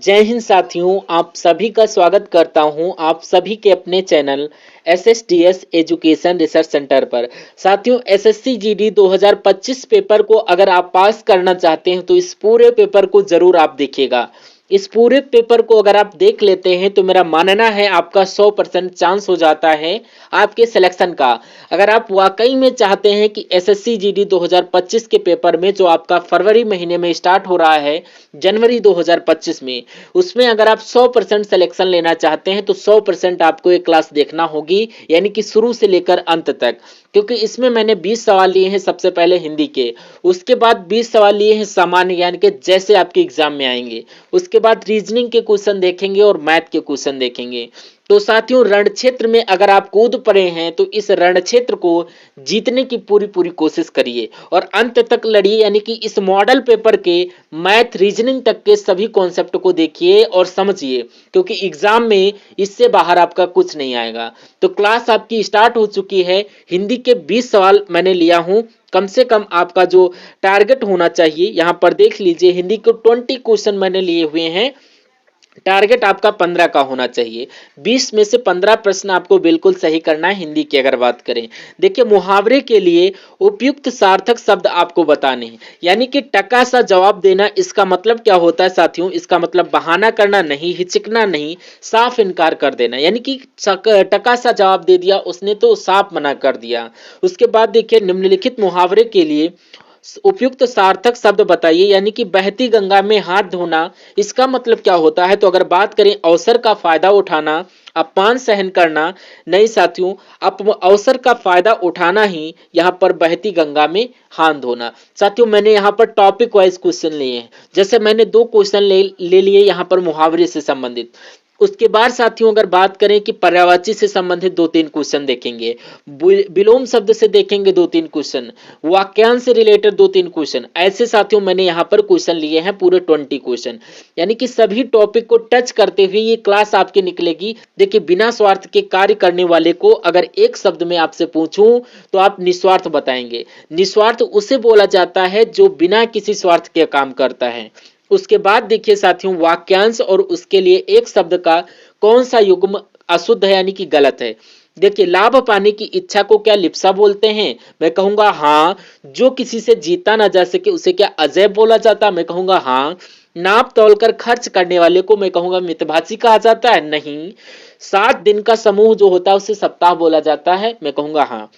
जय हिंद साथियों, आप सभी का स्वागत करता हूं आप सभी के अपने channel SSTS education research centre पर। साथियों, SSC GD 2025 पेपर को अगर आप पास करना चाहते हैं तो इस पूरे पेपर को जरूर आप देखिएगा। इस पूरे पेपर को अगर आप देख लेते हैं तो मेरा मानना है आपका 100% चांस हो जाता है आपके सिलेक्शन का। अगर आप वाकई में चाहते हैं कि SSC GD 2025 के पेपर में जो आपका फरवरी महीने में स्टार्ट हो रहा है जनवरी 2025 में, उसमें अगर आप 100% सिलेक्शन लेना चाहते हैं तो 100% आपको ये क्लास देखना होगी, यानी कि शुरू से लेकर अंत तक। क्योंकि इसमें मैंने 20 सवाल लिए हैं सबसे पहले हिंदी के, उसके बाद 20 सवाल लिए हैं सामान्य ज्ञान के जैसे आपके एग्जाम में आएंगे, उसके बाद रीजनिंग के क्वेश्चन देखेंगे और मैथ के क्वेश्चन देखेंगे। तो साथियों, रण क्षेत्र में अगर आप कूद पड़े हैं तो इस रण क्षेत्र को जीतने की पूरी पूरी कोशिश करिए और अंत तक लड़िए, यानी कि इस मॉडल पेपर के मैथ रीजनिंग तक के सभी कॉन्सेप्ट को देखिए और समझिए, क्योंकि एग्जाम में इससे बाहर आपका कुछ नहीं आएगा। तो क्लास आपकी स्टार्ट हो चुकी है। हिंदी के 20 सवाल मैंने लिया हूं। कम से कम आपका जो टारगेट होना चाहिए, यहां पर देख लीजिए, हिंदी को 20 क्वेश्चन मैंने लिए हुए हैं, टारगेट आपका 15 का होना चाहिए। 20 में से 15 प्रश्न आपको बिल्कुल सही करना है। हिंदी की अगर बात करें, देखिए, मुहावरे के लिए उपयुक्त सार्थक शब्द आपको बताने हैं, यानी कि टका सा जवाब देना। इसका मतलब क्या होता है साथियों? इसका मतलब बहाना करना नहीं, हिचकना नहीं, साफ इनकार कर देना, यानी कि टका सा जवाब दे दिया उसने तो साफ मना कर दिया। उसके बाद देखिए, निम्नलिखित मुहावरे के लिए उपयुक्त सार्थक शब्द बताइए, यानी कि बहती गंगा में हाथ धोना, इसका मतलब क्या होता है? तो अगर बात करें अवसर का फायदा उठाना, अपमान सहन करना, नहीं साथियों, अवसर का फायदा उठाना ही यहाँ पर बहती गंगा में हाथ धोना। साथियों, मैंने यहाँ पर टॉपिक वाइज क्वेश्चन लिए हैं, जैसे मैंने 2 क्वेश्चन ले लिए यहाँ पर मुहावरे से संबंधित। उसके बाद साथियों, अगर बात करें कि पर्यायवाची से संबंधित 2-3 क्वेश्चन देखेंगे, विलोम शब्द से देखेंगे 2-3 क्वेश्चन, वाक्यांश से रिलेटेड 2-3 क्वेश्चन। ऐसे साथियों मैंने यहाँ पर क्वेश्चन लिए हैं पूरे 20 क्वेश्चन, यानी कि सभी टॉपिक को टच करते हुए ये क्लास आपकी निकलेगी। देखिए, बिना स्वार्थ के कार्य करने वाले को अगर एक शब्द में आपसे पूछूं तो आप निस्वार्थ बताएंगे। निस्वार्थ उसे बोला जाता है जो बिना किसी स्वार्थ के काम करता है। उसके बाद देखिए साथियों, वाक्यांश और उसके लिए एक शब्द का कौन सा युग्म अशुद्ध है, यानी कि गलत है। देखिए, लाभ पाने की इच्छा को क्या लिप्सा बोलते हैं? मैं कहूंगा हाँ। जो किसी से जीता ना जा सके उसे क्या अजय बोला जाता? मैं कहूंगा हाँ। नाप तोलकर खर्च करने वाले को मैं कहूंगा मितभाषी कहा जाता है? नहीं। 7 दिन का समूह जो होता है उसे सप्ताह बोला जाता है? मैं कहूंगा हाँ।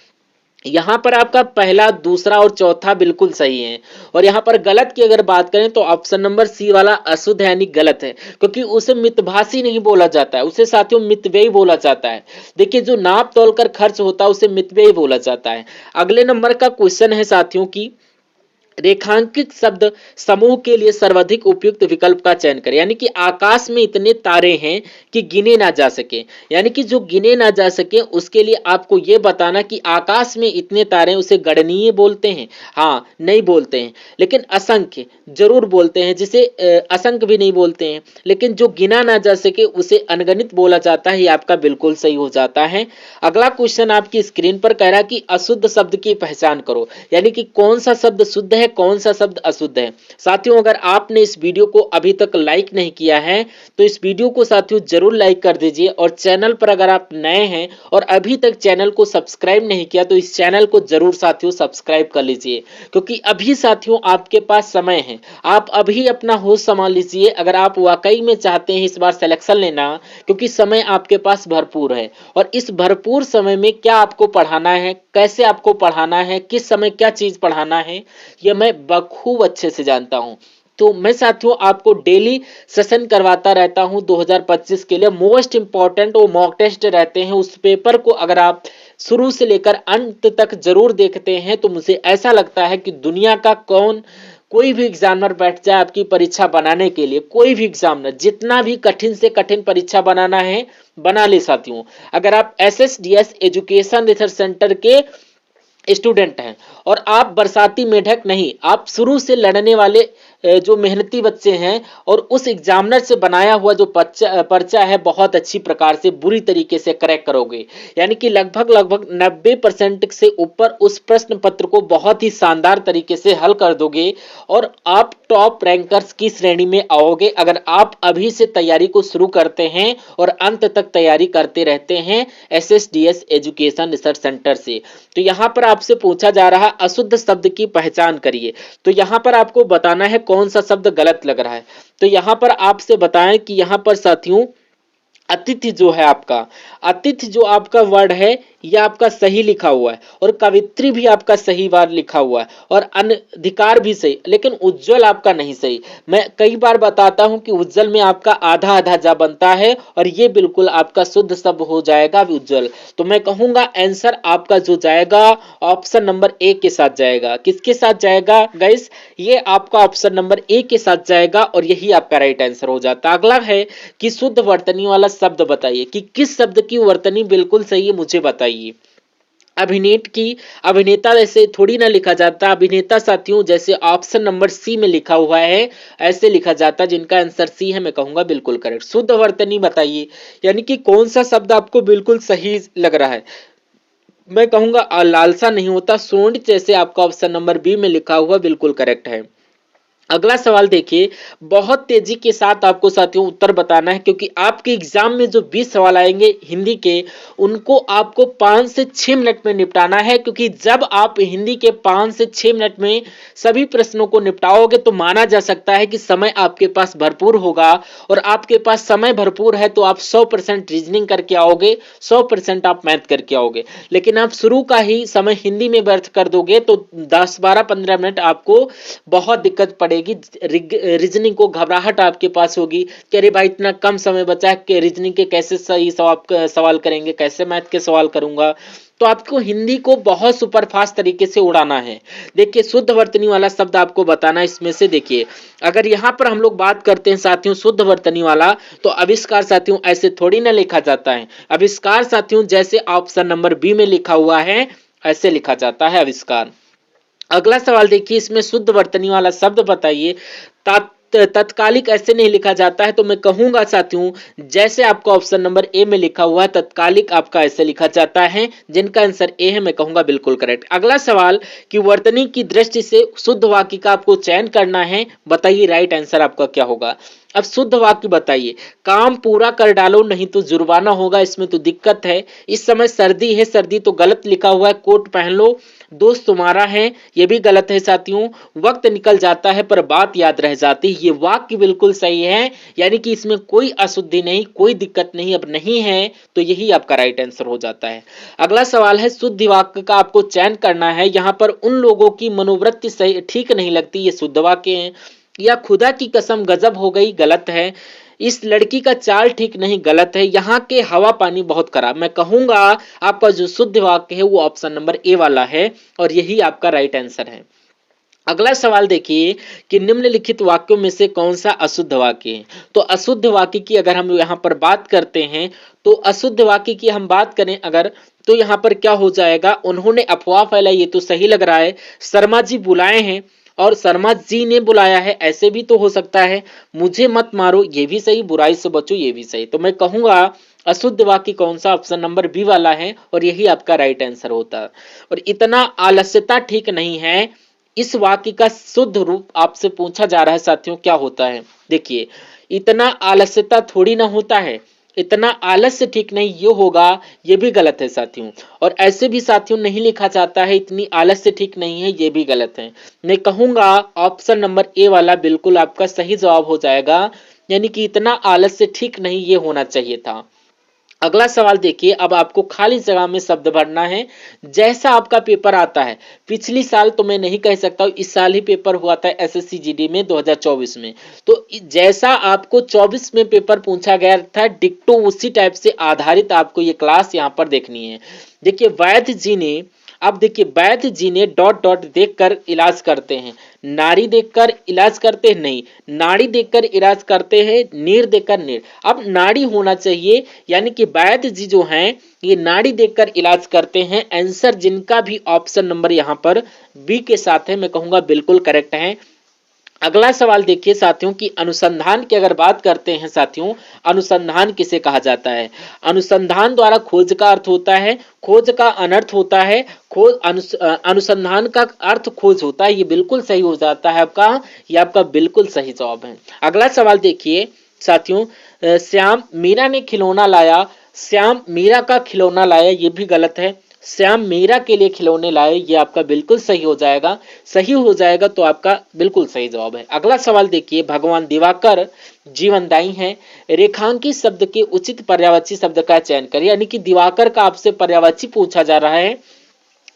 यहां पर आपका पहला, दूसरा और चौथा बिल्कुल सही है। और यहां पर गलत की अगर बात करें तो ऑप्शन नंबर सी वाला अशुद्ध है, यानी गलत है, क्योंकि उसे मितभाषी नहीं बोला जाता है, उसे साथियों मितव्ययी बोला जाता है। देखिए, जो नाप तोलकर खर्च होता है उसे मितव्ययी बोला जाता है। अगले नंबर का क्वेश्चन है साथियों की, रेखांकित शब्द समूह के लिए सर्वाधिक उपयुक्त विकल्प का चयन करें, यानी कि आकाश में इतने तारे हैं कि गिने ना जा सके, यानी कि जो गिने ना जा सके उसके लिए आपको यह बताना कि आकाश में इतने तारे हैं, उसे गणनीय बोलते हैं? हाँ, नहीं बोलते हैं। लेकिन असंख्य जरूर बोलते हैं, जिसे असंख्य भी नहीं बोलते हैं। लेकिन जो गिना ना जा सके उसे अनगणित बोला जाता है। ये आपका बिल्कुल सही हो जाता है। अगला क्वेश्चन आपकी स्क्रीन पर कह रहा है कि अशुद्ध शब्द की पहचान करो, यानी कि कौन सा शब्द शुद्ध है, कौन सा शब्द अशुद्ध है। साथियों, अगर आपने इस वीडियो को अभी तक लाइक नहीं किया है तो इस वीडियो को साथियों जरूर लाइक कर दीजिए, और चैनल पर अगर आप नए हैं और अभी तक चैनल को सब्सक्राइब नहीं किया तो इस चैनल को जरूर साथियों सब्सक्राइब कर लीजिए, क्योंकि अभी साथियों आपके पास समय है। आप अभी अपना होश संभाल लीजिए अगर आप वाकई में चाहते हैं इस बार सिलेक्शन लेना, क्योंकि समय आपके पास भरपूर है। और इस भरपूर समय में क्या आपको पढ़ाना है, कैसे आपको पढ़ाना है, किस समय क्या चीज पढ़ाना है, यह मैं बखूब अच्छे से जानता हूं। तो मैं साथियों आपको डेली सेशन करवाता रहता हूं 2025 के लिए। मोस्ट इंपॉर्टेंट वो मॉक टेस्ट रहते हैं, उस पेपर को अगर आप शुरू से लेकर अंत तक जरूर देखते हैं तो मुझे ऐसा लगता है कि दुनिया का कोई भी एग्जामिनर बैठ जाए आपकी परीक्षा बनाने के लिए, कोई भी एग्जामिनर जितना भी कठिन से कठिन परीक्षा बनाना है बना ले साथियों। अगर आप SSDS एजुकेशन रिसर्च सेंटर के स्टूडेंट हैं और आप बरसाती मेढक नहीं, आप शुरू से लड़ने वाले जो मेहनती बच्चे हैं और उस एग्जामिनर से बनाया हुआ जो पर्चा है बहुत अच्छी प्रकार से बुरी तरीके से क्रैक करोगे। यानी कि लगभग लगभग 90% से ऊपर उस प्रश्न पत्र को बहुत ही शानदार तरीके से हल कर दोगे और आप टॉप रैंकर्स की श्रेणी में आओगे अगर आप अभी से तैयारी को शुरू करते हैं और अंत तक तैयारी करते रहते हैं SSDS एजुकेशन रिसर्च सेंटर से। तो यहां पर आपसे पूछा जा रहा अशुद्ध शब्द की पहचान करिए। तो यहां पर आपको बताना है कौन सा शब्द गलत लग रहा है। तो यहां पर आपसे बताएं कि यहां पर साथियों अतिथि जो है आपका, अतिथि जो आपका वर्ड है यह आपका सही लिखा हुआ है और कवित्री भी आपका सही बार लिखा हुआ है और अनधिकार भी सही, लेकिन उज्जवल आपका नहीं सही। मैं कई बार बताता हूं कि उज्जवल में आपका आधा आधा जा बनता है और ये बिल्कुल आपका शुद्ध शब्द हो जाएगा उज्जवल। तो मैं कहूंगा आंसर आपका जो जाएगा ऑप्शन नंबर ए के साथ जाएगा। किसके साथ जाएगा गाइस? ये आपका ऑप्शन नंबर ए के साथ जाएगा और यही आपका राइट आंसर हो जाता है। अगला है कि शुद्ध वर्तनी वाला शब्द बताइए कि किस शब्द की वर्तनी बिल्कुल सही है मुझे बताइए। अभिनेत की अभिनेता ऐसे थोड़ी ना लिखा जाता, अभिनेता साथियों जैसे ऑप्शन नंबर सी में लिखा हुआ है ऐसे लिखा जाता, जिनका आंसर सी है मैं कहूंगा बिल्कुल करेक्ट। शुद्ध वर्तनी बताइए, यानी कि कौन सा शब्द आपको बिल्कुल सही लग रहा है। मैं कहूंगा लालसा नहीं होता, सोंड जैसे आपका ऑप्शन नंबर बी में लिखा हुआ बिल्कुल करेक्ट है। अगला सवाल देखिए, बहुत तेजी के साथ आपको साथियों उत्तर बताना है क्योंकि आपके एग्जाम में जो 20 सवाल आएंगे हिंदी के उनको आपको 5 से 6 मिनट में निपटाना है, क्योंकि जब आप हिंदी के 5 से 6 मिनट में सभी प्रश्नों को निपटाओगे तो माना जा सकता है कि समय आपके पास भरपूर होगा और आपके पास समय भरपूर है तो आप 100% रीजनिंग करके आओगे, 100% आप मैथ करके आओगे। लेकिन आप शुरू का ही समय हिंदी में व्यर्थ कर दोगे तो 10, 12, 15 मिनट आपको बहुत दिक्कत पड़ेगी। रीजनिंग को घबराहट आपके पास होगी कि अरे भाई इतना कम समय बचा है कि रीजनिंग के कैसे सही सवाल करेंगे, कैसे मैथ के सवाल करूंगा। तो आपको हिंदी को बहुत सुपरफास्ट तरीके से उड़ाना है। देखिए शुद्ध वर्तनी वाला शब्द आपको बताना है। इसमें से देखिए अगर यहां पर हम लोग बात करते हैं साथियों शुद्ध वर्तनी वाला, तो आविष्कार साथियों ऐसे थोड़ी ना लिखा जाता है। आविष्कार साथियों जैसे ऑप्शन नंबर बी में लिखा हुआ है ऐसे लिखा जाता है आविष्कार। अगला सवाल देखिए, इसमें शुद्ध वर्तनी वाला शब्द बताइए। तत्कालिक ऐसे नहीं लिखा जाता है, तो मैं कहूंगा साथियों जैसे आपका ऑप्शन नंबर ए में लिखा हुआ है तत्कालिक आपका ऐसे लिखा जाता है, जिनका आंसर ए है मैं कहूंगा बिल्कुल करेक्ट। अगला सवाल कि वर्तनी की दृष्टि से शुद्ध वाक्य का आपको चयन करना है, बताइए राइट आंसर आपका क्या होगा। अब शुद्ध वाक्य बताइए, काम पूरा कर डालो नहीं तो जुर्माना होगा, इसमें तो दिक्कत है। इस समय सर्दी है, सर्दी तो गलत लिखा हुआ है, कोट पहन लो, दोस्त तुम्हारा है ये भी गलत है साथियों। वक्त निकल जाता है पर बात याद रह जाती, ये वाक्य बिल्कुल सही है, यानी कि इसमें कोई अशुद्धि नहीं, कोई दिक्कत नहीं, अब नहीं है तो यही आपका राइट आंसर हो जाता है। अगला सवाल है शुद्ध वाक्य का आपको चयन करना है। यहां पर उन लोगों की मनोवृत्ति सही ठीक नहीं लगती, ये शुद्ध वाक्य है। या खुदा की कसम गजब हो गई, गलत है। इस लड़की का चाल ठीक नहीं, गलत है। यहाँ के हवा पानी बहुत खराब, मैं कहूंगा आपका जो शुद्ध वाक्य है वो ऑप्शन नंबर ए वाला है और यही आपका राइट आंसर है। अगला सवाल देखिए कि निम्नलिखित वाक्यों में से कौन सा अशुद्ध वाक्य है। तो अशुद्ध वाक्य की अगर हम यहाँ पर बात करते हैं तो अशुद्ध वाक्य की हम बात करें अगर, तो यहाँ पर क्या हो जाएगा, उन्होंने अफवाह फैलाई, ये तो सही लग रहा है। शर्मा जी बुलाए हैं और शर्मा जी ने बुलाया है, ऐसे भी तो हो सकता है। मुझे मत मारो, ये भी सही। बुराई से बचो, ये भी सही। तो मैं कहूंगा अशुद्ध वाक्य कौन सा, ऑप्शन नंबर बी वाला है और यही आपका राइट आंसर होता है। और इतना आलस्यता ठीक नहीं है, इस वाक्य का शुद्ध रूप आपसे पूछा जा रहा है साथियों क्या होता है। देखिए इतना आलस्यता थोड़ी ना होता है, इतना आलस्य ठीक नहीं ये होगा, ये भी गलत है साथियों। और ऐसे भी साथियों नहीं लिखा जाता है इतनी आलस्य ठीक नहीं है, ये भी गलत है। मैं कहूंगा ऑप्शन नंबर ए वाला बिल्कुल आपका सही जवाब हो जाएगा, यानी कि इतना आलस्य ठीक नहीं ये होना चाहिए था। अगला सवाल देखिए, अब आपको खाली जगह में शब्द भरना है जैसा आपका पेपर आता है। पिछली साल तो मैं नहीं कह सकता, इस साल ही पेपर हुआ था एसएससी जीडी में 2024 में, तो जैसा आपको 24 में पेपर पूछा गया था डिक्टो उसी टाइप से आधारित आपको ये क्लास यहाँ पर देखनी है। देखिए वैद्य जी ने, अब देखिए वैद्य जी ने डॉट डॉट देखकर इलाज करते हैं, नारी देखकर इलाज करते हैं नहीं, नाड़ी देखकर इलाज करते हैं, नीर देखकर नीर। अब नाड़ी होना चाहिए, यानी कि वैद्य जी जो हैं ये नाड़ी देखकर इलाज करते हैं। आंसर जिनका भी ऑप्शन नंबर यहाँ पर बी के साथ है मैं कहूंगा बिल्कुल करेक्ट है। अगला सवाल देखिए साथियों कि अनुसंधान की अगर बात करते हैं साथियों, अनुसंधान किसे कहा जाता है? अनुसंधान द्वारा खोज का अर्थ होता है, खोज का अनर्थ होता है, अनुसंधान का अर्थ खोज होता है। ये बिल्कुल सही हो जाता है आपका, ये आपका बिल्कुल सही जवाब है। अगला सवाल देखिए साथियों, श्याम मीरा ने खिलौना लाया, श्याम मीरा का खिलौना लाया, ये भी गलत है। श्याम मीरा के लिए खिलौने लाए, ये आपका बिल्कुल सही हो जाएगा। सही हो जाएगा तो आपका बिल्कुल सही जवाब है। अगला सवाल देखिए, भगवान दिवाकर जीवनदायी हैं, रेखांकित शब्द के उचित पर्यायवाची शब्द का चयन करिए। यानी कि दिवाकर का आपसे पर्यायवाची पूछा जा रहा है।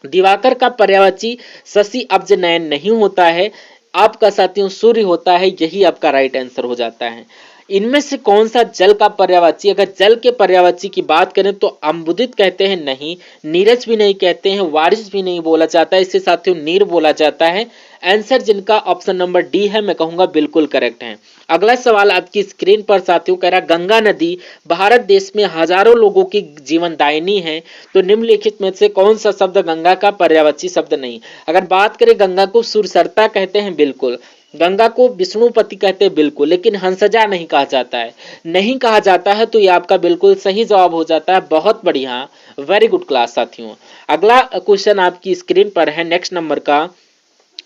दिवाकर का पर्यायवाची शशि अब्ज नयन नहीं होता है, आपका साथियों सूर्य होता है। यही आपका राइट आंसर हो जाता है। इनमें से कौन सा जल का पर्यायवाची? अगर जल के पर्यायवाची की बात करें तो अम्बुदित कहते हैं, नहीं। नीरज भी नहीं कहते हैं, वारिस भी नहीं बोला जाता है, इससे साथियों नीर बोला जाता है। आंसर जिनका ऑप्शन नंबर डी है, मैं कहूंगा बिल्कुल करेक्ट है। अगला सवाल आपकी स्क्रीन पर साथियों कह रहा, गंगा नदी भारत देश में हजारों लोगों की जीवनदायिनी है, तो निम्नलिखित में से कौन सा शब्द गंगा का पर्यायवाची शब्द नहीं? अगर बात करें, गंगा को सुरसरता कहते हैं, बिल्कुल। गंगा को विष्णुपति कहते हैं, बिल्कुल। लेकिन हंसजा नहीं कहा जाता है, नहीं कहा जाता है, तो ये आपका बिल्कुल सही जवाब हो जाता है। बहुत बढ़िया, वेरी गुड क्लास साथियों। अगला क्वेश्चन आपकी स्क्रीन पर है नेक्स्ट नंबर का।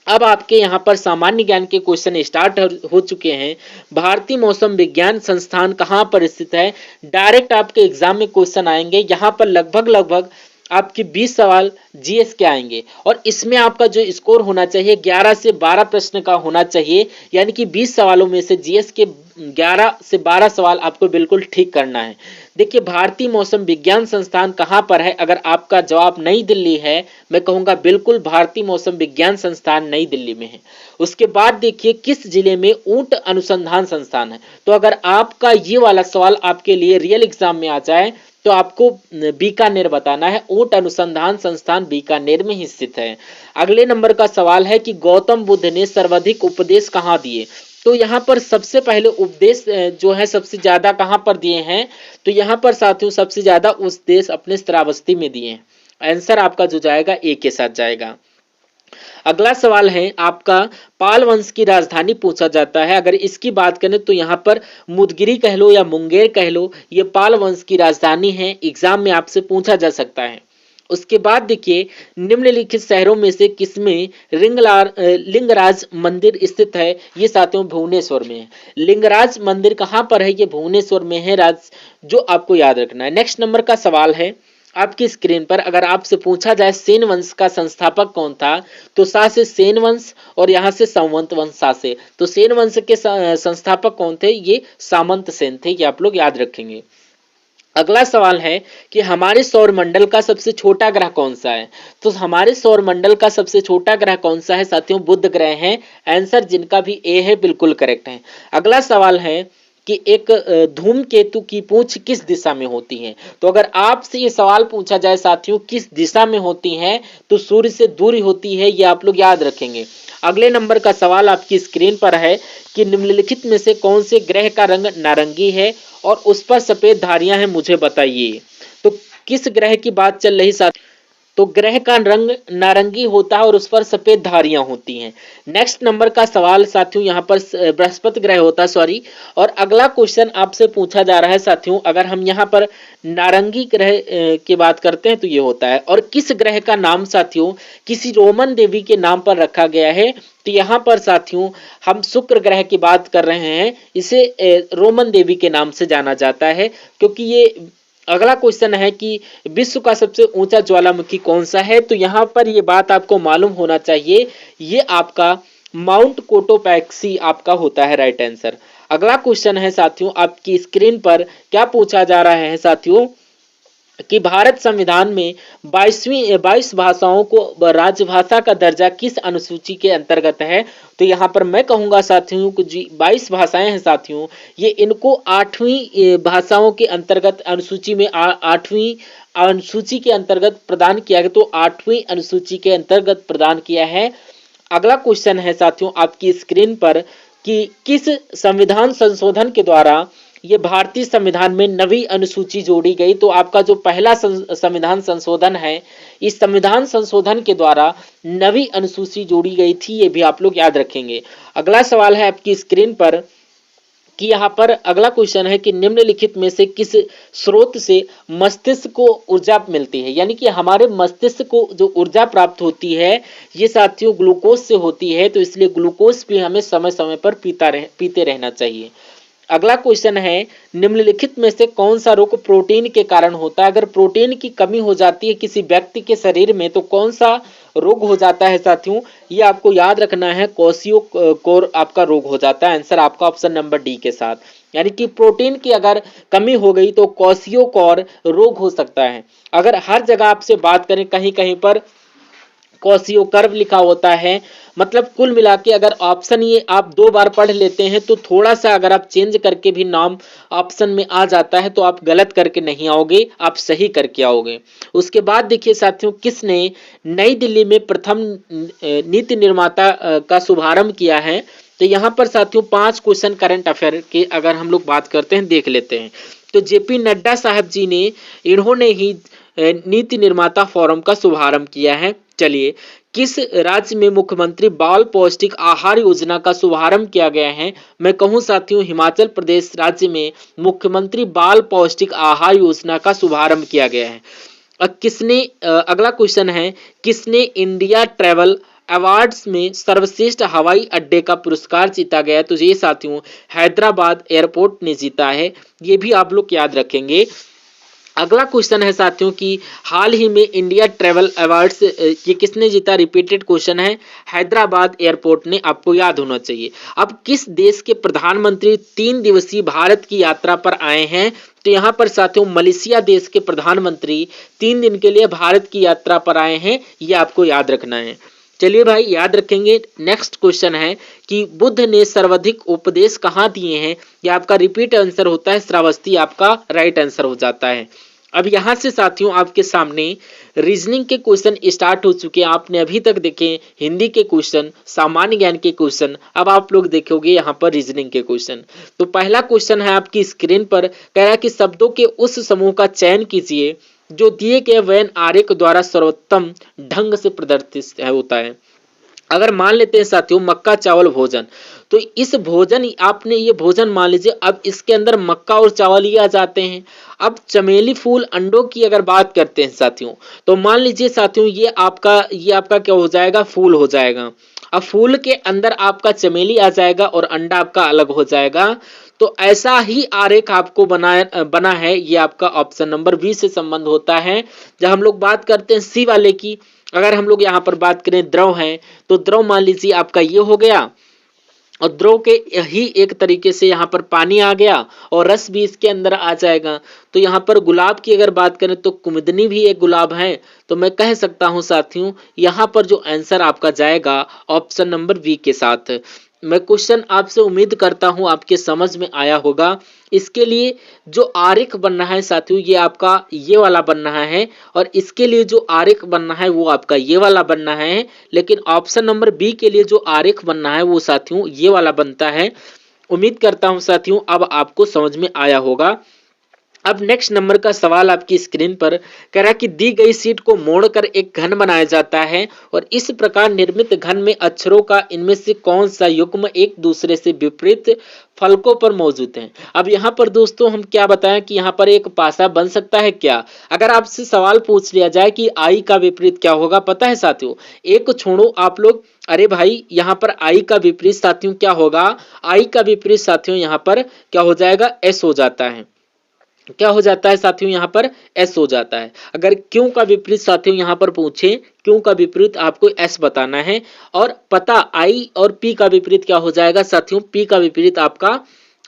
अब आपके यहाँ पर सामान्य ज्ञान के क्वेश्चन स्टार्ट हो चुके हैं। भारतीय मौसम विज्ञान संस्थान कहाँ पर स्थित है? डायरेक्ट आपके एग्जाम में क्वेश्चन आएंगे। यहाँ पर लगभग आपके 20 सवाल जीएस के आएंगे, और इसमें आपका जो स्कोर होना चाहिए 11 से 12 प्रश्न का होना चाहिए। यानी कि 20 सवालों में से जीएस के 11 से 12 सवाल आपको बिल्कुल ठीक करना है। देखिए, भारतीय मौसम विज्ञान संस्थान कहाँ पर है? अगर आपका जवाब नई दिल्ली है, मैं कहूँगा बिल्कुल भारतीय मौसम विज्ञान संस्थान नई दिल्ली में है। उसके बाद देखिए, किस जिले में ऊंट अनुसंधान संस्थान है? तो अगर आपका ये वाला सवाल आपके लिए रियल एग्जाम में आ जाए तो आपको बीकानेर बताना है। ऊंट अनुसंधान संस्थान बीकानेर में ही स्थित है। अगले नंबर का सवाल है कि गौतम बुद्ध ने सर्वाधिक उपदेश कहाँ दिए? तो यहाँ पर सबसे पहले उपदेश जो है सबसे ज्यादा कहाँ पर दिए हैं? तो यहाँ पर साथियों सबसे ज्यादा उपदेश अपने श्रावस्ती में दिए हैं। आंसर आपका जो जाएगा ए के साथ जाएगा। अगला सवाल है आपका, पाल वंश की राजधानी पूछा जाता है। अगर इसकी बात करें तो यहाँ पर मुदगिरी कह लो या मुंगेर कह लो, ये पाल वंश की राजधानी है। एग्जाम में आपसे पूछा जा सकता है। उसके बाद देखिए, निम्नलिखित शहरों में से किसमें लिंगराज मंदिर स्थित है? ये साथियों भुवनेश्वर में है। लिंगराज मंदिर कहाँ पर है? ये भुवनेश्वर में है जो आपको याद रखना है। नेक्स्ट नंबर का सवाल है आपकी स्क्रीन पर। अगर आपसे पूछा जाए सेन वंश का संस्थापक कौन था? तो सा से सेन वंश और यहाँ से सामंत वंश सा से, तो सेन वंश के संस्थापक कौन थे? ये सामंत सेन थे। ये आप लोग याद रखेंगे। अगला सवाल है कि हमारे सौर मंडल का सबसे छोटा ग्रह कौन सा है? तो हमारे सौर मंडल का सबसे छोटा ग्रह कौन सा है साथियों? बुध ग्रह है। आंसर जिनका भी ए है बिल्कुल करेक्ट है। अगला सवाल है कि एक धूमकेतु की पूंछ किस दिशा में होती है? तो अगर आपसे ये सवाल पूछा जाए साथियों किस दिशा में होती है, तो सूर्य से दूर होती है। ये आप लोग याद रखेंगे। अगले नंबर का सवाल आपकी स्क्रीन पर है कि निम्नलिखित में से कौन से ग्रह का रंग नारंगी है और उस पर सफेद धारियां हैं, मुझे बताइए। तो किस ग्रह की बात चल रही साथ? तो ग्रह का रंग नारंगी होता है और उस पर सफेद धारियां होती हैं। नेक्स्ट नंबर का सवाल साथियों यहाँ पर बृहस्पति ग्रह होता है, सॉरी। और अगला क्वेश्चन आपसे पूछा जा रहा है साथियों, अगर हम यहाँ पर नारंगी ग्रह की बात करते हैं तो ये होता है। और किस ग्रह का नाम साथियों किसी रोमन देवी के नाम पर रखा गया है? तो यहाँ पर साथियों हम शुक्र ग्रह की बात कर रहे हैं। इसे रोमन देवी के नाम से जाना जाता है, क्योंकि ये अगला क्वेश्चन है कि विश्व का सबसे ऊंचा ज्वालामुखी कौन सा है? तो यहाँ पर ये बात आपको मालूम होना चाहिए, ये आपका माउंट कोटोपैक्सी आपका होता है राइट आंसर। अगला क्वेश्चन है साथियों आपकी स्क्रीन पर, क्या पूछा जा रहा है साथियों कि भारत संविधान में 22 भाषाओं को राजभाषा का दर्जा किस अनुसूची के अंतर्गत है? तो यहाँ पर मैं कहूँगा साथियों को जी 22 भाषाएं हैं साथियों, ये इनको 8वीं भाषाओं के अंतर्गत अनुसूची में 8वीं अनुसूची के अंतर्गत प्रदान किया गया, तो 8वीं अनुसूची के अंतर्गत प्रदान किया है। अगला क्वेश्चन है साथियों आपकी स्क्रीन पर कि किस संविधान संशोधन के द्वारा ये भारतीय संविधान में नवी अनुसूची जोड़ी गई। तो आपका जो पहला संविधान संशोधन है, इस संविधान संशोधन के द्वारा नवी अनुसूची जोड़ी गई थी, ये भी आप लोग याद रखेंगे। अगला सवाल है आपकी स्क्रीन पर कि यहाँ पर अगला क्वेश्चन है कि निम्नलिखित में से किस स्रोत से मस्तिष्क को ऊर्जा मिलती है। यानी कि हमारे मस्तिष्क को जो ऊर्जा प्राप्त होती है ये साथियों ग्लूकोज से होती है, तो इसलिए ग्लूकोज भी हमें समय समय पर पीते रहना चाहिए। अगला क्वेश्चन है निम्नलिखित में से कौन सा रोग प्रोटीन के कारण होता है। अगर प्रोटीन की कमी हो जाती है किसी व्यक्ति के शरीर में तो कौन सा रोग हो जाता है साथियों, ये आपको याद रखना है, क्वाशियोकोर आपका रोग हो जाता है। आंसर आपका ऑप्शन नंबर डी के साथ, यानी कि प्रोटीन की अगर कमी हो गई तो क्वाशियोकोर रोग हो सकता है। अगर हर जगह आपसे बात करें कहीं कहीं पर क्वाशियोकर्व लिखा होता है, मतलब कुल मिला के अगर ऑप्शन ये आप 2 बार पढ़ लेते हैं तो थोड़ा सा अगर आप चेंज करके भी नाम ऑप्शन में आ जाता है तो आप गलत करके नहीं आओगे, आप सही करके आओगे। उसके बाद देखिए साथियों, किसने नई दिल्ली में प्रथम नीति निर्माता का शुभारंभ किया है। तो यहाँ पर साथियों 5 क्वेश्चन करंट अफेयर के अगर हम लोग बात करते हैं देख लेते हैं। तो जेपी नड्डा साहब जी ने, इन्होंने ही नीति निर्माता फोरम का शुभारंभ किया है। चलिए, किस राज्य में मुख्यमंत्री बाल पौष्टिक आहार योजना का शुभारंभ किया गया है। मैं कहूं साथियों हिमाचल प्रदेश राज्य में मुख्यमंत्री बाल पौष्टिक आहार योजना का शुभारंभ किया गया है। अगला क्वेश्चन है किसने इंडिया ट्रैवल अवार्ड्स में सर्वश्रेष्ठ हवाई अड्डे का पुरस्कार जीता गया है। तो ये साथियों हैदराबाद एयरपोर्ट ने जीता है, ये भी आप लोग याद रखेंगे। अगला क्वेश्चन है साथियों कि हाल ही में इंडिया ट्रैवल अवार्ड्स ये किसने जीता। रिपीटेड क्वेश्चन है, हैदराबाद एयरपोर्ट ने, आपको याद होना चाहिए। अब किस देश के प्रधानमंत्री 3 दिवसीय भारत की यात्रा पर आए हैं। तो यहाँ पर साथियों मलेशिया देश के प्रधानमंत्री 3 दिन के लिए भारत की यात्रा पर आए हैं, ये आपको याद रखना है। चलिए भाई याद रखेंगे। नेक्स्ट क्वेश्चन है कि बुद्ध ने सर्वाधिक उपदेश कहाँ दिए हैं। ये आपका रिपीट आंसर होता है, श्रावस्ती आपका राइट आंसर हो जाता है। अब यहाँ से साथियों आपके सामने रीजनिंग के क्वेश्चन स्टार्ट हो चुके हैं। आपने अभी तक देखे हिंदी के क्वेश्चन, सामान्य ज्ञान के क्वेश्चन, अब आप लोग देखोगे यहाँ पर रीजनिंग के क्वेश्चन। तो पहला क्वेश्चन है आपकी स्क्रीन पर, कह रहा है कि शब्दों के उस समूह का चयन कीजिए जो दिए गए वेन आरेख द्वारा सर्वोत्तम ढंग से प्रदर्शित होता है। अगर मान लेते हैं साथियों मक्का चावल भोजन, तो इस भोजन आपने ये भोजन मान लीजिए, अब इसके अंदर मक्का और चावल ही आ जाते हैं। अब चमेली फूल अंडों की अगर बात करते हैं साथियों, तो मान लीजिए साथियों ये आपका क्या हो जाएगा, फूल हो जाएगा। अब फूल के अंदर आपका चमेली आ जाएगा और अंडा आपका अलग हो जाएगा। तो ऐसा ही आरेख आपको बना है, ये आपका ऑप्शन नंबर बी से संबंध होता है। जब हम लोग बात करते हैं सी वाले की, अगर हम लोग यहाँ पर बात करें द्रव है, तो द्रव मान लीजिए आपका ये हो गया, और द्रव के ही एक तरीके से यहाँ पर पानी आ गया और रस भी इसके अंदर आ जाएगा। तो यहाँ पर गुलाब की अगर बात करें तो कुमुदनी भी एक गुलाब है। तो मैं कह सकता हूँ साथियों यहाँ पर जो आंसर आपका जाएगा ऑप्शन नंबर बी के साथ। मैं क्वेश्चन आपसे उम्मीद करता हूं आपके समझ में आया होगा। इसके लिए जो आरेख बनना है साथियों ये आपका ये वाला बनना है, और इसके लिए जो आरेख बनना है वो आपका ये वाला बनना है। लेकिन ऑप्शन नंबर बी के लिए जो आरेख बनना है वो साथियों ये वाला बनता है। उम्मीद करता हूं साथियों अब आपको समझ में आया होगा। अब नेक्स्ट नंबर का सवाल आपकी स्क्रीन पर कह रहा है कि दी गई शीट को मोड़कर एक घन बनाया जाता है और इस प्रकार निर्मित घन में अक्षरों का इनमें से कौन सा युग्म एक दूसरे से विपरीत फलकों पर मौजूद है। अब यहाँ पर दोस्तों हम क्या बताएं कि यहाँ पर एक पासा बन सकता है क्या। अगर आपसे सवाल पूछ लिया जाए कि आई का विपरीत क्या होगा, पता है साथियों, एक छोड़ो आप लोग, अरे भाई यहाँ पर आई का विपरीत साथियों क्या होगा, आई का विपरीत साथियों यहाँ पर क्या हो जाएगा, एस हो जाता है। क्या हो जाता है साथियों यहाँ पर एस हो जाता है। अगर क्यों का विपरीत साथियों यहाँ पर पूछे, क्यों का विपरीत आपको एस बताना है। और पता आई और पी का विपरीत क्या हो जाएगा साथियों, पी का विपरीत आपका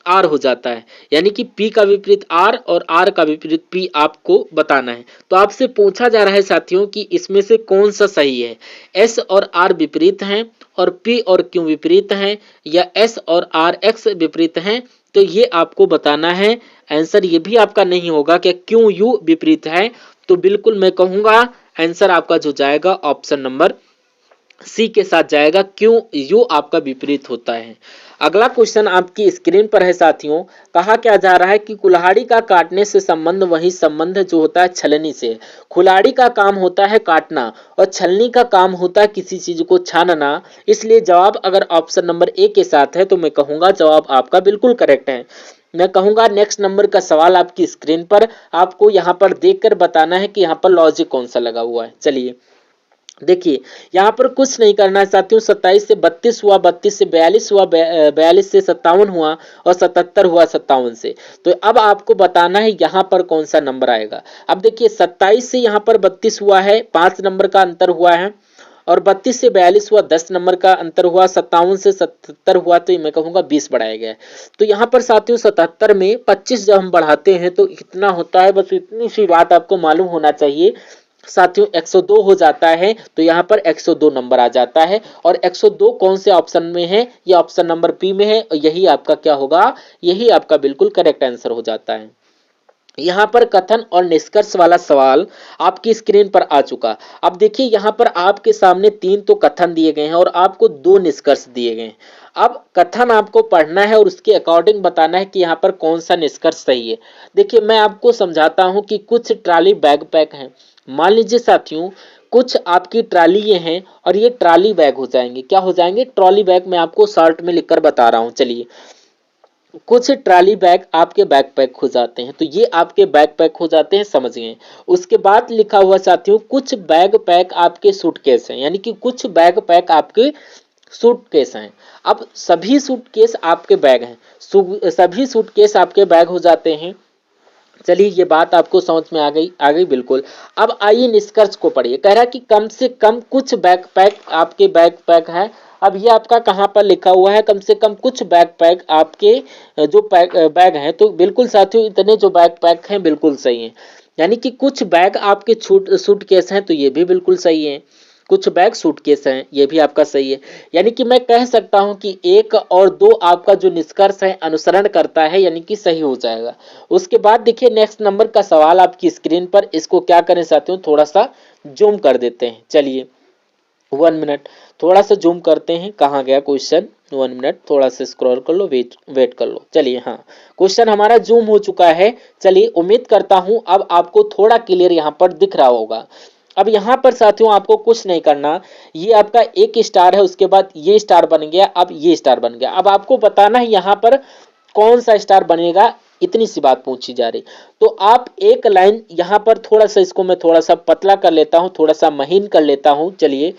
आर हो जाता है। यानी कि पी का विपरीत आर और आर का विपरीत पी आपको बताना है। तो आपसे पूछा जा रहा है साथियों कि इसमें से कौन सा सही है, एस और आर विपरीत हैं और पी और क्यों विपरीत हैं, या एस और आर एक्स विपरीत हैं। तो ये आपको बताना है। आंसर ये भी आपका नहीं होगा कि क्यों यू विपरीत है। तो बिल्कुल मैं कहूंगा आंसर आपका जो जाएगा ऑप्शन नंबर सी के साथ जाएगा, क्यों यू आपका विपरीत होता है। अगला क्वेश्चन आपकी स्क्रीन पर है साथियों। कहा क्या जा रहा है कि कुल्हाड़ी का काटने से संबंध वही संबंध जो होता है छलनी से। कुल्हाड़ी का काम होता है काटना और छलनी का काम होता है किसी चीज को छानना। इसलिए जवाब अगर ऑप्शन नंबर ए के साथ है तो मैं कहूंगा जवाब आपका बिल्कुल करेक्ट है। मैं कहूंगा नेक्स्ट नंबर का सवाल आपकी स्क्रीन पर, आपको यहां पर देखकर बताना है कि यहां पर लॉजिक कौन सा लगा हुआ है। चलिए देखिए, यहाँ पर कुछ नहीं करना है साथियों। 27 से 32 हुआ, 32 से 42 हुआ, 42 से 57 हुआ और 77 हुआ 57 से। तो अब आपको बताना है यहाँ पर कौन सा नंबर आएगा। अब देखिए 27 से यहाँ पर 32 हुआ है, 5 नंबर का अंतर हुआ है, और 32 से 42 हुआ, 10 नंबर का अंतर हुआ, 57 से 77 हुआ, तो मैं कहूंगा 20 बढ़ाया गया है। तो यहाँ पर साथियों 77 में 25 जब हम बढ़ाते हैं तो कितना होता है, बस इतनी सी बात आपको मालूम होना चाहिए साथियों, 102 हो जाता है। तो यहाँ पर 102 नंबर आ जाता है। और 102 कौन से ऑप्शन में है, ये ऑप्शन नंबर बी में है, और यही आपका क्या होगा, यही आपका बिल्कुल करेक्ट आंसर हो जाता है। यहाँ पर कथन और निष्कर्ष वाला सवाल आपकी स्क्रीन पर आ चुका। अब देखिए यहाँ पर आपके सामने 3 तो कथन दिए गए हैं और आपको 2 निष्कर्ष दिए गए हैं। अब कथन आपको पढ़ना है और उसके अकॉर्डिंग बताना है कि यहाँ पर कौन सा निष्कर्ष सही है। देखिए मैं आपको समझाता हूँ कि कुछ ट्रॉली बैग पैक हैं। मान लीजिए साथियों कुछ आपकी ट्रॉली ये हैं और ये ट्रॉली बैग हो जाएंगे। क्या हो जाएंगे, ट्रॉली बैग। मैं आपको शॉर्ट में लिखकर बता रहा हूँ। चलिए, कुछ ट्रॉली बैग आपके बैकपैक हो जाते हैं, तो ये आपके बैकपैक हो जाते हैं, समझ गए। उसके बाद लिखा हुआ साथियों कुछ बैग पैक आपके सूटकेस हैं, यानी कि कुछ बैग पैक आपके सूटकेस हैं। अब सभी सूटकेस आपके बैग हैं, सभी सूटकेस आपके बैग हो जाते हैं। चलिए ये बात आपको समझ में आ गई बिल्कुल। अब आइए निष्कर्ष को पढ़िए। कह रहा है कि कम से कम कुछ बैकपैक आपके बैकपैक है। अब ये आपका कहाँ पर लिखा हुआ है, कम से कम कुछ बैकपैक आपके जो बैग हैं, तो बिल्कुल साथियों इतने जो बैकपैक हैं बिल्कुल सही हैं। यानी कि कुछ बैग आपके सूटकेस हैं, तो ये भी बिल्कुल सही है। कुछ बैग सूटकेस हैं, ये भी आपका सही है। यानी कि मैं कह सकता हूं कि 1 और 2 आपका जो निष्कर्ष है अनुसरण करता है, यानी कि सही हो जाएगा। उसके बाद देखिए नेक्स्ट नंबर का सवाल आपकी स्क्रीन पर, इसको क्या करें साथियों, थोड़ा सा जूम कर देते हैं। चलिए 1 मिनट, थोड़ा सा जूम करते हैं। कहाँ गया क्वेश्चन, 1 मिनट, थोड़ा सा स्क्रॉल कर लो, वेट कर लो। चलिए हाँ, क्वेश्चन हमारा जूम हो चुका है। चलिए उम्मीद करता हूं अब आपको थोड़ा क्लियर यहाँ पर दिख रहा होगा। अब यहाँ पर साथियों आपको कुछ नहीं करना, ये आपका एक स्टार है, उसके बाद ये स्टार बन गया, अब ये स्टार बन गया। अब आपको बताना है यहाँ पर कौन सा स्टार बनेगा, इतनी सी बात पूछी जा रही। तो आप एक लाइन यहाँ पर थोड़ा सा, इसको मैं थोड़ा सा पतला कर लेता हूँ, थोड़ा सा महीन कर लेता हूँ। चलिए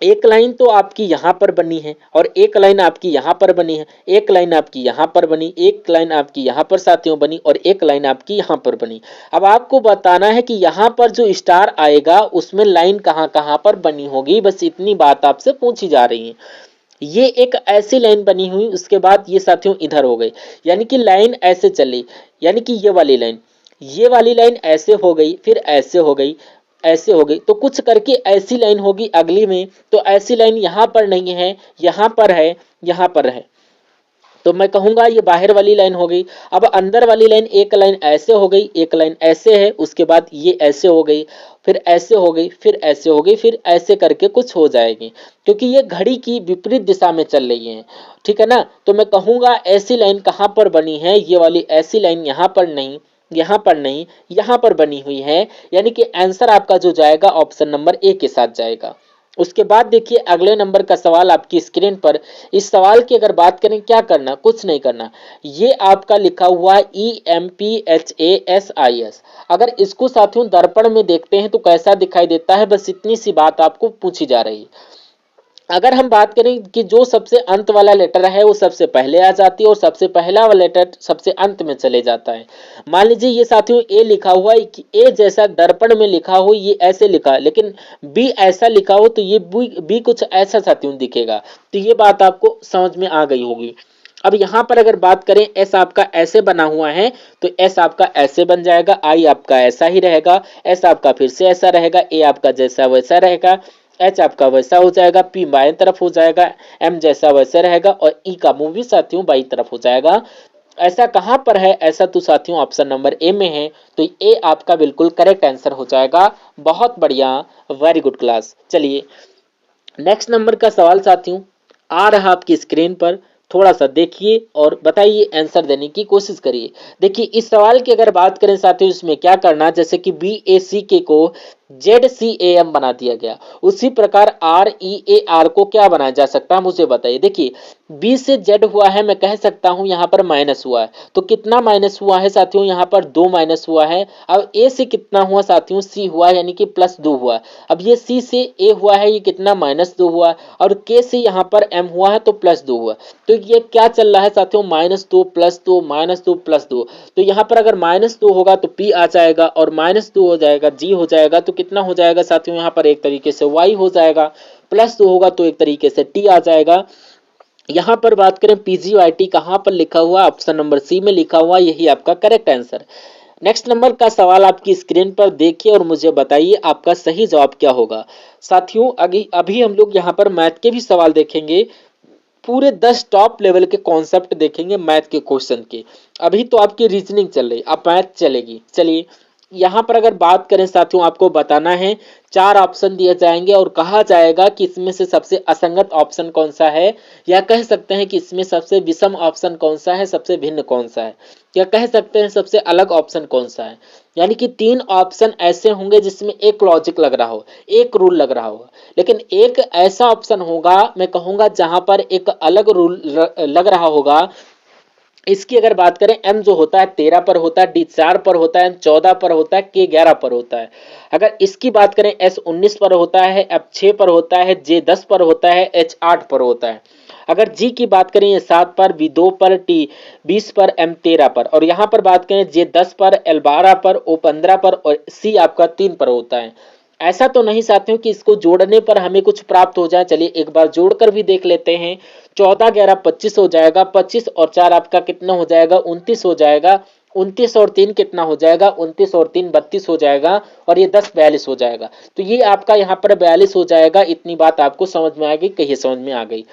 एक लाइन तो आपकी यहाँ पर बनी है और एक लाइन आपकी यहाँ पर बनी है, एक लाइन आपकी यहाँ पर बनी, एक लाइन आपकी यहाँ पर साथियों बनी और एक लाइन आपकी यहाँ पर बनी। अब आपको बताना है कि यहाँ पर जो स्टार आएगा उसमें लाइन कहाँ कहाँ पर बनी होगी, बस इतनी बात आपसे पूछी जा रही है। ये एक ऐसी लाइन बनी हुई, उसके बाद ये साथियों इधर हो गई, यानी कि लाइन ऐसे चली, यानी कि ये वाली लाइन ऐसे हो गई, फिर ऐसे हो गई, ऐसे हो गई, तो कुछ करके ऐसी लाइन होगी अगली में। तो ऐसी लाइन यहाँ पर नहीं है, यहाँ पर है, यहाँ पर है, तो मैं कहूंगा ये बाहर वाली लाइन हो गई। अब अंदर वाली लाइन, एक लाइन ऐसे हो गई, एक लाइन ऐसे है, उसके बाद ये ऐसे हो गई, फिर ऐसे हो गई, फिर ऐसे हो गई, फिर ऐसे करके कुछ हो जाएगी, क्योंकि ये घड़ी की विपरीत दिशा में चल रही है। ठीक है ना, तो मैं कहूंगा ऐसी लाइन कहाँ पर बनी है, ये वाली ऐसी लाइन यहाँ पर नहीं, यहाँ पर नहीं, यहाँ पर बनी हुई है। यानी कि आंसर आपका जो जाएगा ऑप्शन नंबर ए के साथ जाएगा। उसके बाद देखिए अगले नंबर का सवाल आपकी स्क्रीन पर। इस सवाल की अगर बात करें, क्या करना, कुछ नहीं करना, ये आपका लिखा हुआ है EMPHASIS। अगर इसको साथियों दर्पण में देखते हैं तो कैसा दिखाई देता है, बस इतनी सी बात आपको पूछी जा रही है। अगर हम बात करें कि जो सबसे अंत वाला लेटर है वो सबसे पहले आ जाती है और सबसे पहला वाला लेटर सबसे अंत में चले जाता है। मान लीजिए ये साथियों ए लिखा हुआ है, कि ए जैसा दर्पण में लिखा हो ये ऐसे लिखा, लेकिन बी ऐसा लिखा हो तो ये बी कुछ ऐसा साथियों दिखेगा। तो ये बात आपको समझ में आ गई होगी। अब यहाँ पर अगर बात करें, एस आपका ऐसे बना हुआ है तो एस आपका ऐसे बन जाएगा, आई आपका ऐसा ही रहेगा, एस आपका फिर से ऐसा रहेगा, ए आपका जैसा वैसा रहेगा, एच आपका वैसा हो जाएगा, पी बाएं तरफ हो जाएगा, एम जैसा वैसा रहेगा और ई का मुंह भी साथियों बाई तरफ हो जाएगा। ऐसा कहां पर है, ऐसा तो साथियों ऑप्शन नंबर ए में है, तो ए आपका बिल्कुल करेक्ट आंसर हो जाएगा। बहुत बढ़िया, वेरी गुड क्लास। चलिए नेक्स्ट नंबर का सवाल साथियों आ रहा आपकी स्क्रीन पर, थोड़ा सा देखिए और बताइए, आंसर देने की कोशिश करिए। देखिए इस सवाल की अगर बात करें साथियों, इसमें क्या करना, जैसे कि BACK को ZCAM बना दिया गया, उसी प्रकार REAR को क्या बनाया जा सकता है, मुझे बताइए। देखिए B से Z हुआ है, मैं कह सकता हूं यहां पर माइनस हुआ है, तो कितना माइनस हुआ है साथियों, यहां पर 2 माइनस हुआ है। अब A से कितना हुआ साथियों, C हुआ है, यानी कि +2 हुआ है। अब ये C से A हुआ है, ये कितना -2 हुआ है, और K से यहां पर M हुआ है तो +2 हुआ। तो ये क्या चल रहा है साथियों, -2 +2 -2 +2। तो यहां पर अगर -2 होगा तो P आ जाएगा, और -2 हो जाएगा G हो जाएगा, तो कितना हो जाएगा साथियों, यहाँ पर एक तरीके से Y हो जाएगा, +2 होगा तो एक तरीके से T आ जाएगा। यहां पर बात करें PGYT कहां पर लिखा हुआ, ऑप्शन नंबर सी में लिखा हुआ, यही आपका करेक्ट आंसर। नेक्स्ट नंबर का सवाल आपकी स्क्रीन पर देखिए और मुझे बताइए आपका सही जवाब क्या होगा। साथियों अभी अभी हम लोग यहाँ पर मैथ के भी सवाल देखेंगे, पूरे 10 टॉप लेवल के कॉन्सेप्ट देखेंगे मैथ के क्वेश्चन के। अभी तो आपकी रीजनिंग चल रही, अब मैथ चलेगी। चलिए यहाँ पर अगर बात करें साथियों, आपको बताना है, 4 ऑप्शन दिए जाएंगे और कहा जाएगा कि इसमें से सबसे असंगत ऑप्शन कौन सा है, या कह सकते हैं कि इसमें सबसे विषम ऑप्शन कौन सा है, सबसे भिन्न कौन सा है, या कह सकते हैं सबसे अलग ऑप्शन कौन सा है। यानी कि 3 ऑप्शन ऐसे होंगे जिसमें एक लॉजिक लग रहा हो, एक रूल लग रहा होगा, लेकिन एक ऐसा ऑप्शन होगा, मैं कहूंगा जहां पर एक अलग रूल लग रहा होगा। इसकी अगर बात करें, M जो होता है 13 पर होता है, D 4 पर होता है, N 14 पर होता है, K 11 पर होता है। अगर इसकी बात करें, S 19 पर होता है, F 6 पर होता है, J 10 पर होता है, H 8 पर होता है। अगर G की बात करें, ये 7 पर, B 2 पर, T 20 पर, M 13 पर, और यहाँ पर बात करें J 10 पर, L 12 पर, O 15 पर, और C आपका 3 पर होता है। ऐसा तो नहीं साथियों कि इसको जोड़ने पर हमें कुछ प्राप्त हो जाए। चलिए एक बार जोड़कर भी देख लेते हैं। 14 11 25 हो जाएगा, 25 और 4 आपका कितना हो जाएगा, 29 हो जाएगा, 29 और 3 कितना हो जाएगा, 29 और 3 32 हो जाएगा, और ये 10 42 हो जाएगा। तो ये आपका यहाँ पर 42 हो जाएगा। इतनी बात आपको समझ में आ गई, कहिए समझ में आ गई।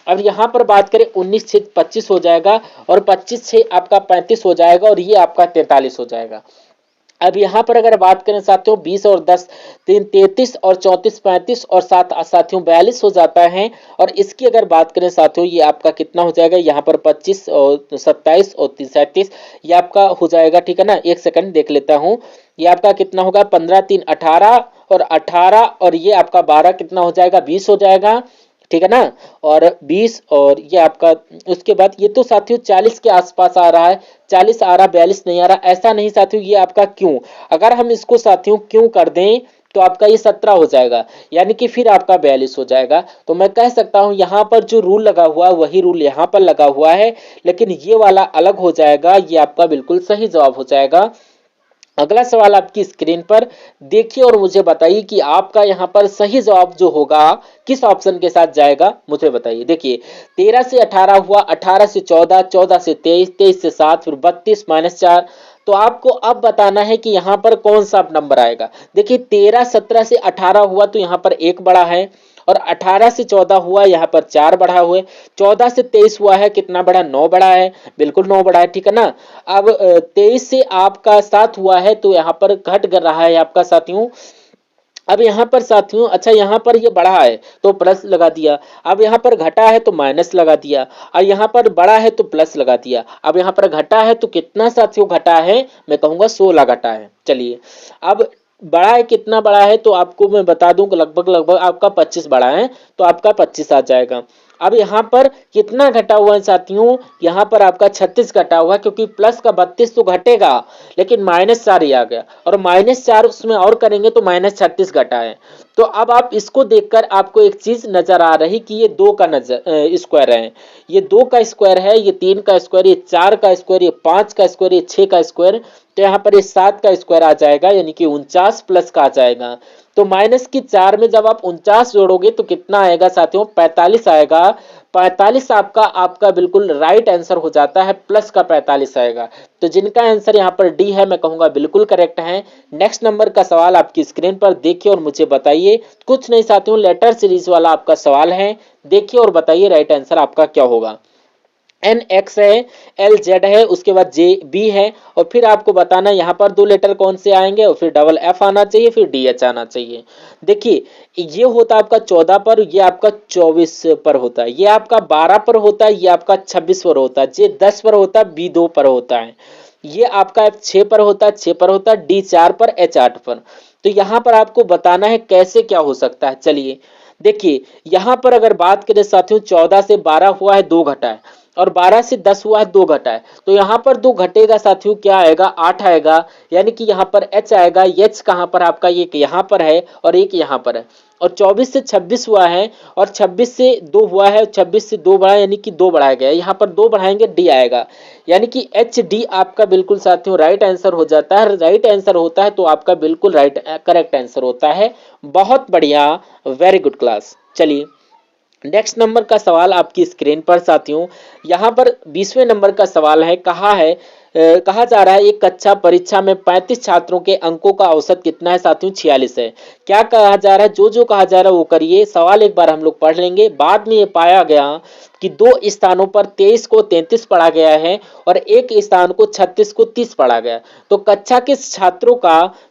अब यहाँ पर बात करें, 19 6 25 हो जाएगा, और 25 6 आपका 35 हो जाएगा, और ये आपका 43 हो जाएगा। अब यहाँ पर अगर बात करें साथियों, 20 और 10 3 33 और 34 35 और 7 साथियों 42 हो जाता है। और इसकी अगर बात करें साथियों, ये आपका कितना हो जाएगा, यहाँ पर 25 और 27 और 37 ये आपका हो जाएगा। ठीक है ना, एक सेकंड देख लेता हूँ। ये आपका कितना होगा, 15 3 18 और 18 और ये आपका 12 कितना हो जाएगा, 20 हो जाएगा। ठीक है ना, और 20 और ये आपका, उसके बाद ये तो साथियों 40 के आसपास आ रहा है, 40 आ रहा, 42 नहीं आ रहा, ऐसा नहीं साथियों। ये आपका क्यों, अगर हम इसको साथियों क्यों कर दें तो आपका ये 17 हो जाएगा, यानी कि फिर आपका 42 हो जाएगा। तो मैं कह सकता हूं यहां पर जो रूल लगा हुआ है वही रूल यहां पर लगा हुआ है, लेकिन ये वाला अलग हो जाएगा। ये आपका बिल्कुल सही जवाब हो जाएगा। अगला सवाल आपकी स्क्रीन पर देखिए और मुझे बताइए कि आपका यहाँ पर सही जवाब जो होगा किस ऑप्शन के साथ जाएगा, मुझे बताइए। देखिए 13 से 18 हुआ, 18 से 14, 14 से 23, 23 से 7, फिर 32 -4। तो आपको अब बताना है कि यहाँ पर कौन सा नंबर आएगा। देखिए 13 17 से 18 हुआ तो यहाँ पर 1 बड़ा है, और 18 से 14 हुआ, यहाँ पर 4 बढ़ा हुआ है। 14 से 23 हुआ है, कितना बड़ा, 9 बड़ा है, बिल्कुल 9 बड़ा है। ठीक है ना। अब 23 से आपका 7 हुआ है तो यहाँ पर घट कर रहा है आपका साथियों। अब यहाँ पर साथियों, अच्छा यहाँ पर ये बढ़ा है तो प्लस लगा दिया, अब यहाँ पर घटा है तो माइनस लगा दिया, और यहाँ पर बढ़ा है तो प्लस लगा दिया। अब यहाँ पर घटा है तो कितना साथियों घटा है, मैं कहूँगा 16 घटा है। चलिए अब बड़ा है, कितना बड़ा है तो आपको मैं बता दूं कि लगभग लगभग आपका 25 बड़ा है, तो आपका 25 आ जाएगा। अब यहाँ पर कितना घटा हुआ है साथियों, यहाँ पर आपका 36 घटा हुआ है, क्योंकि प्लस का 32 तो घटेगा, लेकिन -4 ही आ गया, और -4 उसमें और करेंगे तो -36 घटा है। तो अब आप इसको देखकर आपको एक चीज नजर आ रही कि ये 2 का नजर स्क्वायर है, ये 2 का स्क्वायर है, ये 3 का स्क्वायर, ये 4 का स्क्वायर, ये 5 का स्क्वायर, ये 6 का स्क्वायर। तो यहाँ पर ये 7 का स्क्वायर आ जाएगा, यानी कि 49 प्लस का आ जाएगा। तो माइनस की 4 में जब आप 49 जोड़ोगे तो कितना आएगा साथियों, 45 आएगा। 45 आपका आपका बिल्कुल राइट आंसर हो जाता है, प्लस का 45 आएगा। तो जिनका आंसर यहाँ पर डी है, मैं कहूंगा बिल्कुल करेक्ट है। नेक्स्ट नंबर का सवाल आपकी स्क्रीन पर देखिए और मुझे बताइए। कुछ नहीं साथियों, लेटर सीरीज वाला आपका सवाल है, देखिए और बताइए राइट आंसर आपका क्या होगा। एन एक्स है, एल जेड है, उसके बाद जे बी है, और फिर आपको बताना यहाँ पर 2 लेटर कौन से आएंगे, और फिर डबल एफ आना चाहिए, फिर डी एच आना चाहिए। देखिए ये होता है आपका 14 पर, ये आपका 24 पर होता है, ये आपका 12 पर होता है, ये आपका 26 पर होता है, जे 10 पर होता है, बी 2 पर होता है, ये आपका एफ 6 पर होता है, 6 पर होता है, डी 4 पर, एच 8 पर। तो यहाँ पर आपको बताना है कैसे क्या हो सकता है। चलिए देखिए यहाँ पर अगर बात करें साथियों, 14 से 12 हुआ है 2 घटा है, और 12 से 10 हुआ है 2 घटा है, तो यहाँ पर 2 घटेगा साथियों, क्या आएगा 8 आएगा, यानी कि यहाँ पर एच आएगा। एच कहाँ पर आपका, एक यहाँ पर है और एक यहाँ पर है, और 24 से 26 हुआ है, और 26 से 2 हुआ है, 26 से 2 बढ़ा यानी कि 2 बढ़ाया गया है, यहाँ पर 2 बढ़ाएंगे डी आएगा, यानी कि एच डी आपका बिल्कुल साथियों राइट आंसर हो जाता है। राइट आंसर होता है तो आपका बिल्कुल राइट करेक्ट आंसर होता है। बहुत बढ़िया, वेरी गुड क्लास। चलिए नेक्स्ट नंबर का सवाल आपकी स्क्रीन पर साथियों, यहाँ पर 20वें नंबर का सवाल है। कहा जा रहा है एक कक्षा परीक्षा में 35 छात्रों के अंकों का औसत कितना है साथियों, 46 है। क्या कहा जा रहा है, जो कहा जा रहा है वो करिए। सवाल एक बार हम लोग पढ़ लेंगे। बाद में ये पाया गया कि 2 स्थानों पर 23 को 33 पढ़ा गया है, और एक स्थान को 36 को 30 पढ़ा गया। तो कक्षा के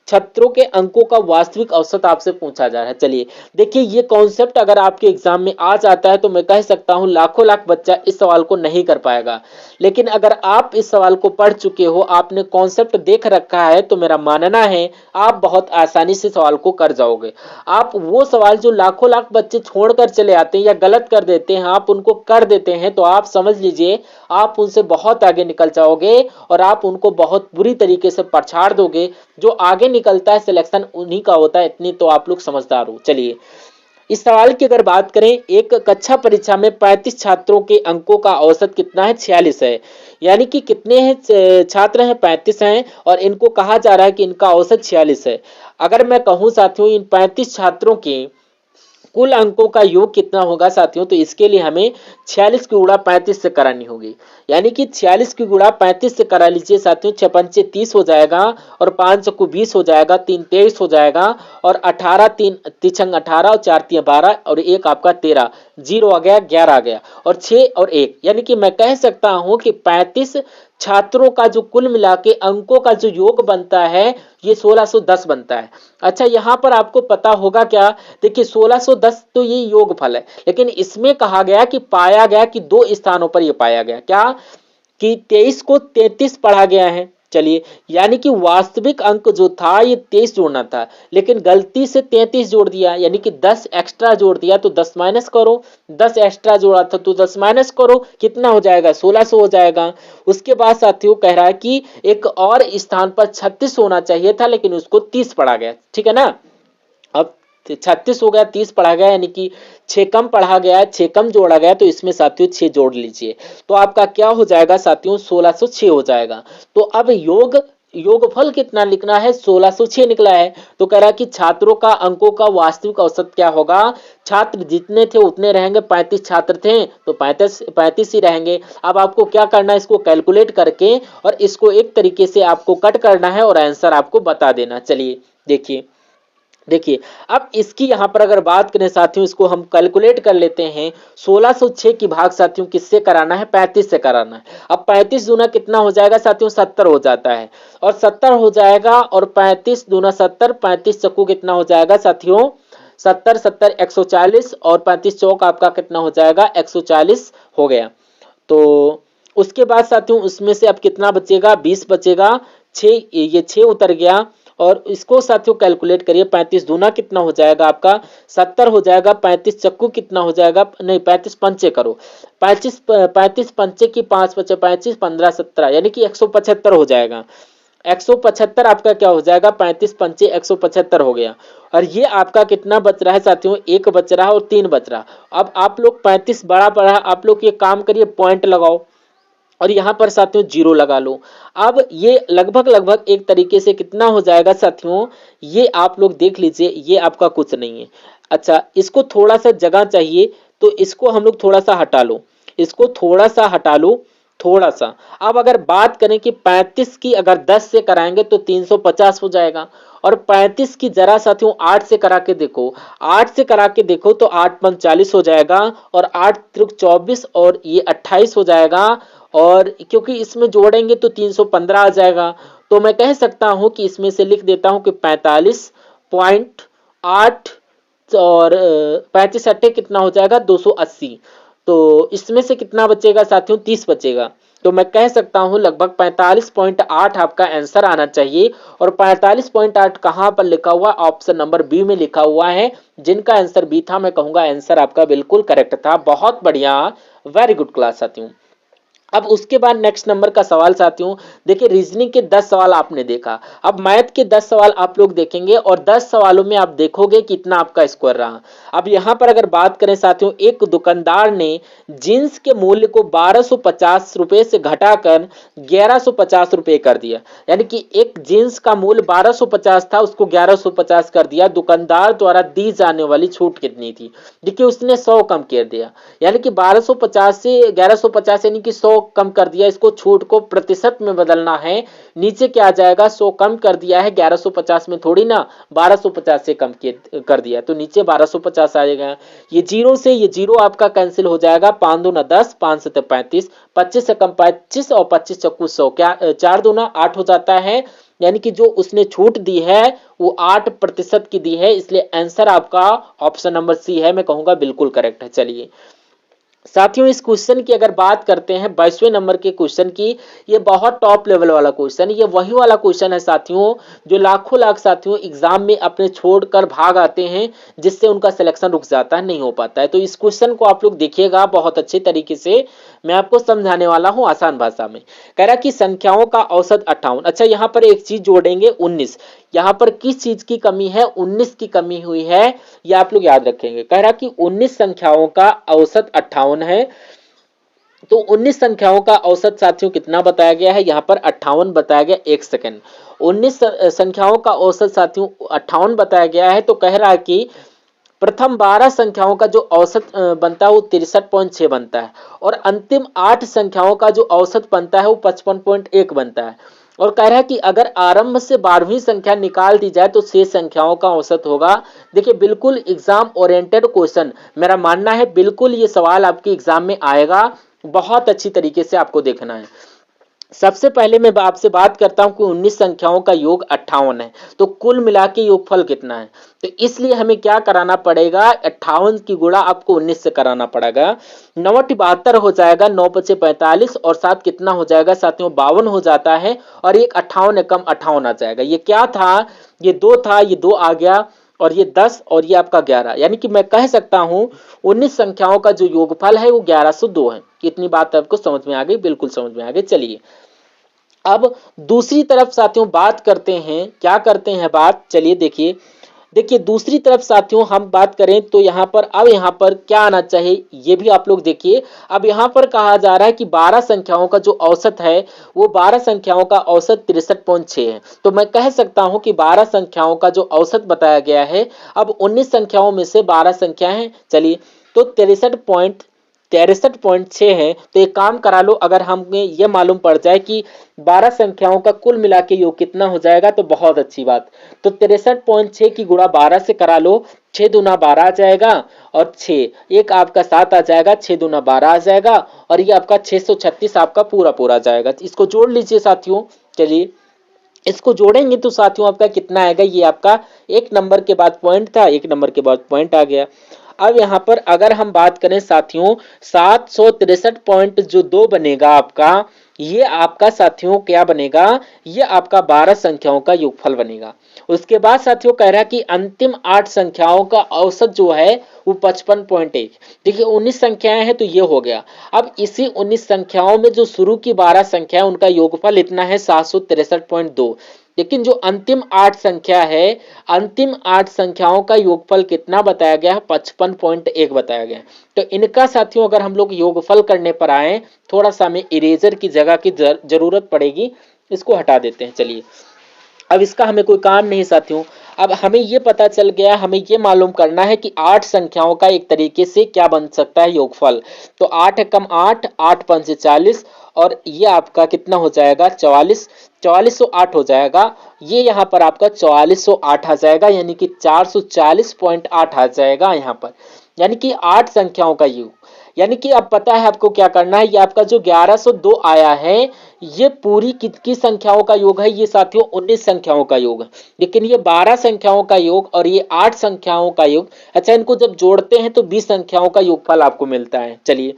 छात्रों के अंकों का वास्तविक औसत आपसे पूछा जा रहा है। चलिए देखिए, ये कॉन्सेप्ट अगर आपके एग्जाम में आ जाता है तो मैं कह सकता हूं लाखों लाख बच्चा इस सवाल को नहीं कर पाएगा। लेकिन अगर आप इस सवाल को पढ़ चुके हो, आपने कॉन्सेप्ट देख रखा है, तो मेरा मानना है आप बहुत आसानी से सवाल को कर जाओगे। आप वो सवाल जो लाखों लाख बच्चे छोड़कर चले आते हैं या गलत कर देते हैं, आप उनको कर देते हैं, तो आप समझ लीजिए आप उनसे बहुत आगे निकल जाओगे, और आप उनको बहुत बुरी तरीके से पछाड़ दोगे। जो आगे निकलता है सिलेक्शन उन्हीं का होता है, इतनी तो आप लोग समझदार हो। चलिए इस सवाल की अगर बात करें, एक कक्षा परीक्षा में 35 छात्रों के अंकों का औसत कितना है, 46 है। यानी कि कितने हैं छात्र हैं, 35 हैं, और इनको कहा जा रहा है कि इनका औसत 46 है। अगर मैं कहूं साथियों इन 35 छात्रों के कुल अंकों का योग कितना होगा साथियों, तो इसके लिए हमें 46 की गुणा 35 से करानी होगी। यानी कि 46 की गुणा 35 से करा लीजिए साथियों, 6 पंचे 30 हो जाएगा, और 5 चक्कू 20 हो जाएगा, 3 23 हो जाएगा, और 18 3 तिछंग 18, और 4 3 12, और 1 आपका 13, 0 आ गया, 11 आ गया, और 6 और 1, यानी कि मैं कह सकता हूं कि 35 छात्रों का जो कुल मिला के अंकों का जो योग बनता है, ये 1610 बनता है। अच्छा यहाँ पर आपको पता होगा क्या, देखिए 1610 तो ये योगफल है, लेकिन इसमें कहा गया कि पाया गया कि 2 स्थानों पर ये पाया गया क्या, कि 23 को 33 पढ़ा गया है। चलिए यानी कि वास्तविक अंक जो था ये 23 जोड़ना था, लेकिन गलती से 33 जोड़ दिया, यानी कि 10 एक्स्ट्रा जोड़ दिया, तो 10 माइनस करो। 10 एक्स्ट्रा जोड़ा था तो 10 माइनस करो, कितना हो जाएगा, 1600 हो जाएगा। उसके बाद साथियों कह रहा है कि एक और स्थान पर 36 होना चाहिए था, लेकिन उसको 30 पढ़ा गया। ठीक है ना, अब 36 हो गया, 30 पढ़ा गया, यानी कि 6 कम पढ़ा गया है, 6 कम जोड़ा गया, तो इसमें साथियों 6 जोड़ लीजिए, तो आपका क्या हो जाएगा साथियों, 1606 हो जाएगा। तो अब योगफल कितना लिखना है, 1606 निकला है। तो कह रहा है कि छात्रों का अंकों का वास्तविक औसत क्या होगा, छात्र जितने थे उतने रहेंगे, 35 छात्र थे तो 35 ही रहेंगे। अब आपको क्या करना है, इसको कैलकुलेट करके और इसको एक तरीके से आपको कट करना है और आंसर आपको बता देना। चलिए देखिए अब इसकी यहां पर अगर बात करें साथियों, इसको हम कैलकुलेट कर लेते हैं। 1606 की भाग साथियों किससे कराना है, 35 से कराना है। अब 35 दूना कितना हो जाएगा साथियों, 70 हो जाता है, और 70 हो जाएगा, और 35 दूना 70, 35 चक्कू कितना हो जाएगा साथियों, 70 70 140, और 35 चौक आपका कितना हो जाएगा, 140 हो गया। तो उसके बाद साथियों उसमें से अब कितना बचेगा, 20 बचेगा, 6 ये 6 उतर गया, और इसको साथियों कैलकुलेट करिए। 35 दूना कितना हो जाएगा आपका, 70 हो जाएगा, 35 चक्कू कितना हो जाएगा, नहीं 35 पंचे करो, 35 पंचे की 5 बचे 25, 15 17, यानी कि 175 हो जाएगा। 175 आपका क्या हो जाएगा, 35 पंचे 175 हो गया। और ये आपका कितना बच रहा है साथियों, 1 बच रहा है और 3 बच रहा। अब आप लोग 35 बड़ा पड़ा, आप लोग ये काम करिए, पॉइंट लगाओ और यहां पर साथियों 0 लगा लो। अब ये लगभग एक तरीके से कितना हो जाएगा साथियों, ये आप लोग देख लीजिए, ये आपका कुछ नहीं है। अच्छा इसको थोड़ा सा जगह चाहिए, तो इसको हम लोग थोड़ा सा हटा लो, इसको थोड़ा सा हटा लो, थोड़ा सा। अब अगर बात करें कि 35 की अगर 10 से कराएंगे तो 350 हो जाएगा, और 35 की जरा साथियों 8 से करा के देखो, 8 से करा के देखो तो 8 पंच 40 हो जाएगा, और 8 त्रिक 24 और ये 28 हो जाएगा, और क्योंकि इसमें जोड़ेंगे तो 315 आ जाएगा। तो मैं कह सकता हूं कि इसमें से लिख देता हूं कि 45.8, और 35 अट्ठे कितना हो जाएगा 280। तो इसमें से कितना बचेगा साथियों 30 बचेगा। तो मैं कह सकता हूं लगभग 45.8 आपका आंसर आना चाहिए। और 45.8 कहां पर लिखा हुआ, ऑप्शन नंबर बी में लिखा हुआ है, जिनका आंसर बी था। मैं कहूंगा आंसर आपका बिल्कुल करेक्ट था। बहुत बढ़िया, वेरी गुड क्लास साथियों। अब उसके बाद नेक्स्ट नंबर का सवाल साथियों, देखिए रीजनिंग के 10 सवाल आपने देखा, अब मैथ के 10 सवाल आप लोग देखेंगे, और 10 सवालों में आप देखोगे कितना आपका स्कोर रहा। अब यहां पर अगर बात करें साथियों, एक दुकानदार ने जींस के मूल्य को 1250 रुपए से घटाकर 1150 रुपए कर दिया। यानी कि एक जींस का मूल्य 1250 था, उसको 1150 कर दिया। दुकानदार द्वारा दी जाने वाली छूट कितनी थी? देखिए उसने 100 कम कर दिया, यानी कि 1250 से 1150 यानी कि 100 कम कर दिया। इसको छूट को प्रतिशत में बदलना है, नीचे क्या आ जाएगा, 100 कम कर दिया है 1150 में थोड़ी ना, 1250 से कम कर दिया, तो नीचे 1250 आ जाएगा। ये जीरो से ये जीरो आपका कैंसिल हो जाएगा, 5 दूना 10, 5 से 35, 25 से कम 25, और 25 चक्कू 100, क्या 4 दूना 8 हो जाता है। यानी कि जो उसने छूट दी है वो 8% की दी है, इसलिए आंसर आपका ऑप्शन नंबर सी है। मैं कहूंगा बिल्कुल करेक्ट है। चलिए साथियों, इस क्वेश्चन की अगर बात करते हैं 22वें नंबर के क्वेश्चन की, ये बहुत टॉप लेवल वाला क्वेश्चन, ये वही वाला क्वेश्चन है साथियों जो लाखों लाख साथियों एग्जाम में अपने छोड़कर भाग आते हैं, जिससे उनका सिलेक्शन रुक जाता है, नहीं हो पाता है। तो इस क्वेश्चन को आप लोग देखिएगा बहुत अच्छे तरीके से, मैं आपको समझाने वाला हूं आसान भाषा में। कह रहा कि संख्याओं का औसत 58। अच्छा, यहाँ पर एक चीज जोड़ेंगे 19, यहाँ पर किस चीज की कमी है, 19 की कमी हुई है, ये आप लोग याद रखेंगे। कह रहा कि 19 संख्याओं का औसत 58 है, तो 19 संख्याओं का औसत साथियों कितना बताया गया है, यहाँ पर 58 बताया गया। एक सेकेंड, 19 संख्याओं का औसत साथियों 58 बताया गया है, तो कह रहा है कि प्रथम 12 संख्याओं का जो औसत बनता है वो 63.6 बनता है, और अंतिम 8 संख्याओं का जो औसत बनता है वो 55.1 बनता है। और कह रहा है कि अगर आरंभ से 12वीं संख्या निकाल दी जाए तो शेष संख्याओं का औसत होगा। देखिए बिल्कुल एग्जाम ओरिएंटेड क्वेश्चन, मेरा मानना है बिल्कुल ये सवाल आपके एग्जाम में आएगा, बहुत अच्छी तरीके से आपको देखना है। सबसे पहले मैं आपसे बात करता हूं कि 19 संख्याओं का योग 58 है, तो कुल मिला के योगफल कितना है। तो इसलिए हमें क्या कराना पड़ेगा, 58 की गुणा आपको 19 से कराना पड़ेगा। 9 72 हो जाएगा, 9 पचे 45, और 7 कितना हो जाएगा साथियों 52 हो जाता है, और एक 58 कम 58 आ जाएगा। ये क्या था, ये 2 था, ये 2 आ गया, और ये 10, और ये आपका 11, यानी कि मैं कह सकता हूं 19 संख्याओं का जो योगफल है वो 1102 है। कितनी बात आपको समझ में आ गई, बिल्कुल समझ में आ गई। चलिए अब दूसरी तरफ साथियों बात करते हैं, क्या करते हैं बात, चलिए देखिए। देखिए दूसरी तरफ साथियों हम बात करें तो यहाँ पर, अब यहाँ पर क्या आना चाहिए ये भी आप लोग देखिए। अब यहाँ पर कहा जा रहा है कि 12 संख्याओं का जो औसत है वो 12 संख्याओं का औसत 63.6 है, तो मैं कह सकता हूं कि 12 संख्याओं का जो औसत बताया गया है, अब 19 संख्याओं में से 12 संख्याएं, चलिए तो 63.6 है। तो एक काम करा लो, अगर हमें यह मालूम पड़ जाए कि 12 संख्याओं का कुल मिला के योग कितना हो जाएगा तो बहुत अच्छी बात। तो 63.6 की गुणा 12 से करा लो, 6 दूना 12 आ जाएगा, और 6 एक आपका 7 आ जाएगा, 6 दूना 12 आ जाएगा, और ये आपका 636 आपका पूरा पूरा जाएगा। इसको जोड़ लीजिए साथियों। चलिए इसको जोड़ेंगे तो साथियों आपका कितना आएगा, ये आपका एक नंबर के बाद पॉइंट था, एक नंबर के बाद पॉइंट आ गया। अब यहाँ पर अगर हम बात करें साथियों 763.2 बनेगा आपका, ये आपका साथियों क्या बनेगा, ये आपका 12 संख्याओं का योगफल बनेगा। उसके बाद साथियों कह रहा है कि अंतिम 8 संख्याओं का औसत जो है वो 55.1। देखिए 19 संख्याएं हैं तो ये हो गया। अब इसी 19 संख्याओं में जो शुरू की 12 संख्या है उनका योगफल इतना है 763.2, लेकिन जो अंतिम 8 संख्या है, अंतिम 8 संख्याओं का योगफल कितना बताया गया है, 55.1 बताया गया है। तो इनका साथियों अगर हम लोग योगफल करने पर आए, थोड़ा सा हमें इरेजर की जगह की जरूरत पड़ेगी, इसको हटा देते हैं। चलिए अब इसका हमें कोई काम नहीं साथियों। अब हमें ये पता चल गया, हमें ये मालूम करना है कि 8 संख्याओं का एक तरीके से क्या बन सकता है योगफल। तो 8 एकम 8, 8 पंचे 40, और ये आपका कितना हो जाएगा 44, 4408 हो जाएगा। ये यहाँ पर आपका 4408 आ जाएगा, यानी कि 440.8 आ जाएगा यहाँ पर, यानी कि 8 संख्याओं का योग। यानी कि अब पता है आपको क्या करना है। ये आपका जो 1102 आया है, ये पूरी कितनी संख्याओं का योग है, ये साथियों 19 संख्याओं का योग है। लेकिन ये 12 संख्याओं का योग और ये 8 संख्याओं का योग, अच्छा इनको जब जोड़ते हैं तो 20 संख्याओं का योगफल आपको मिलता है। चलिए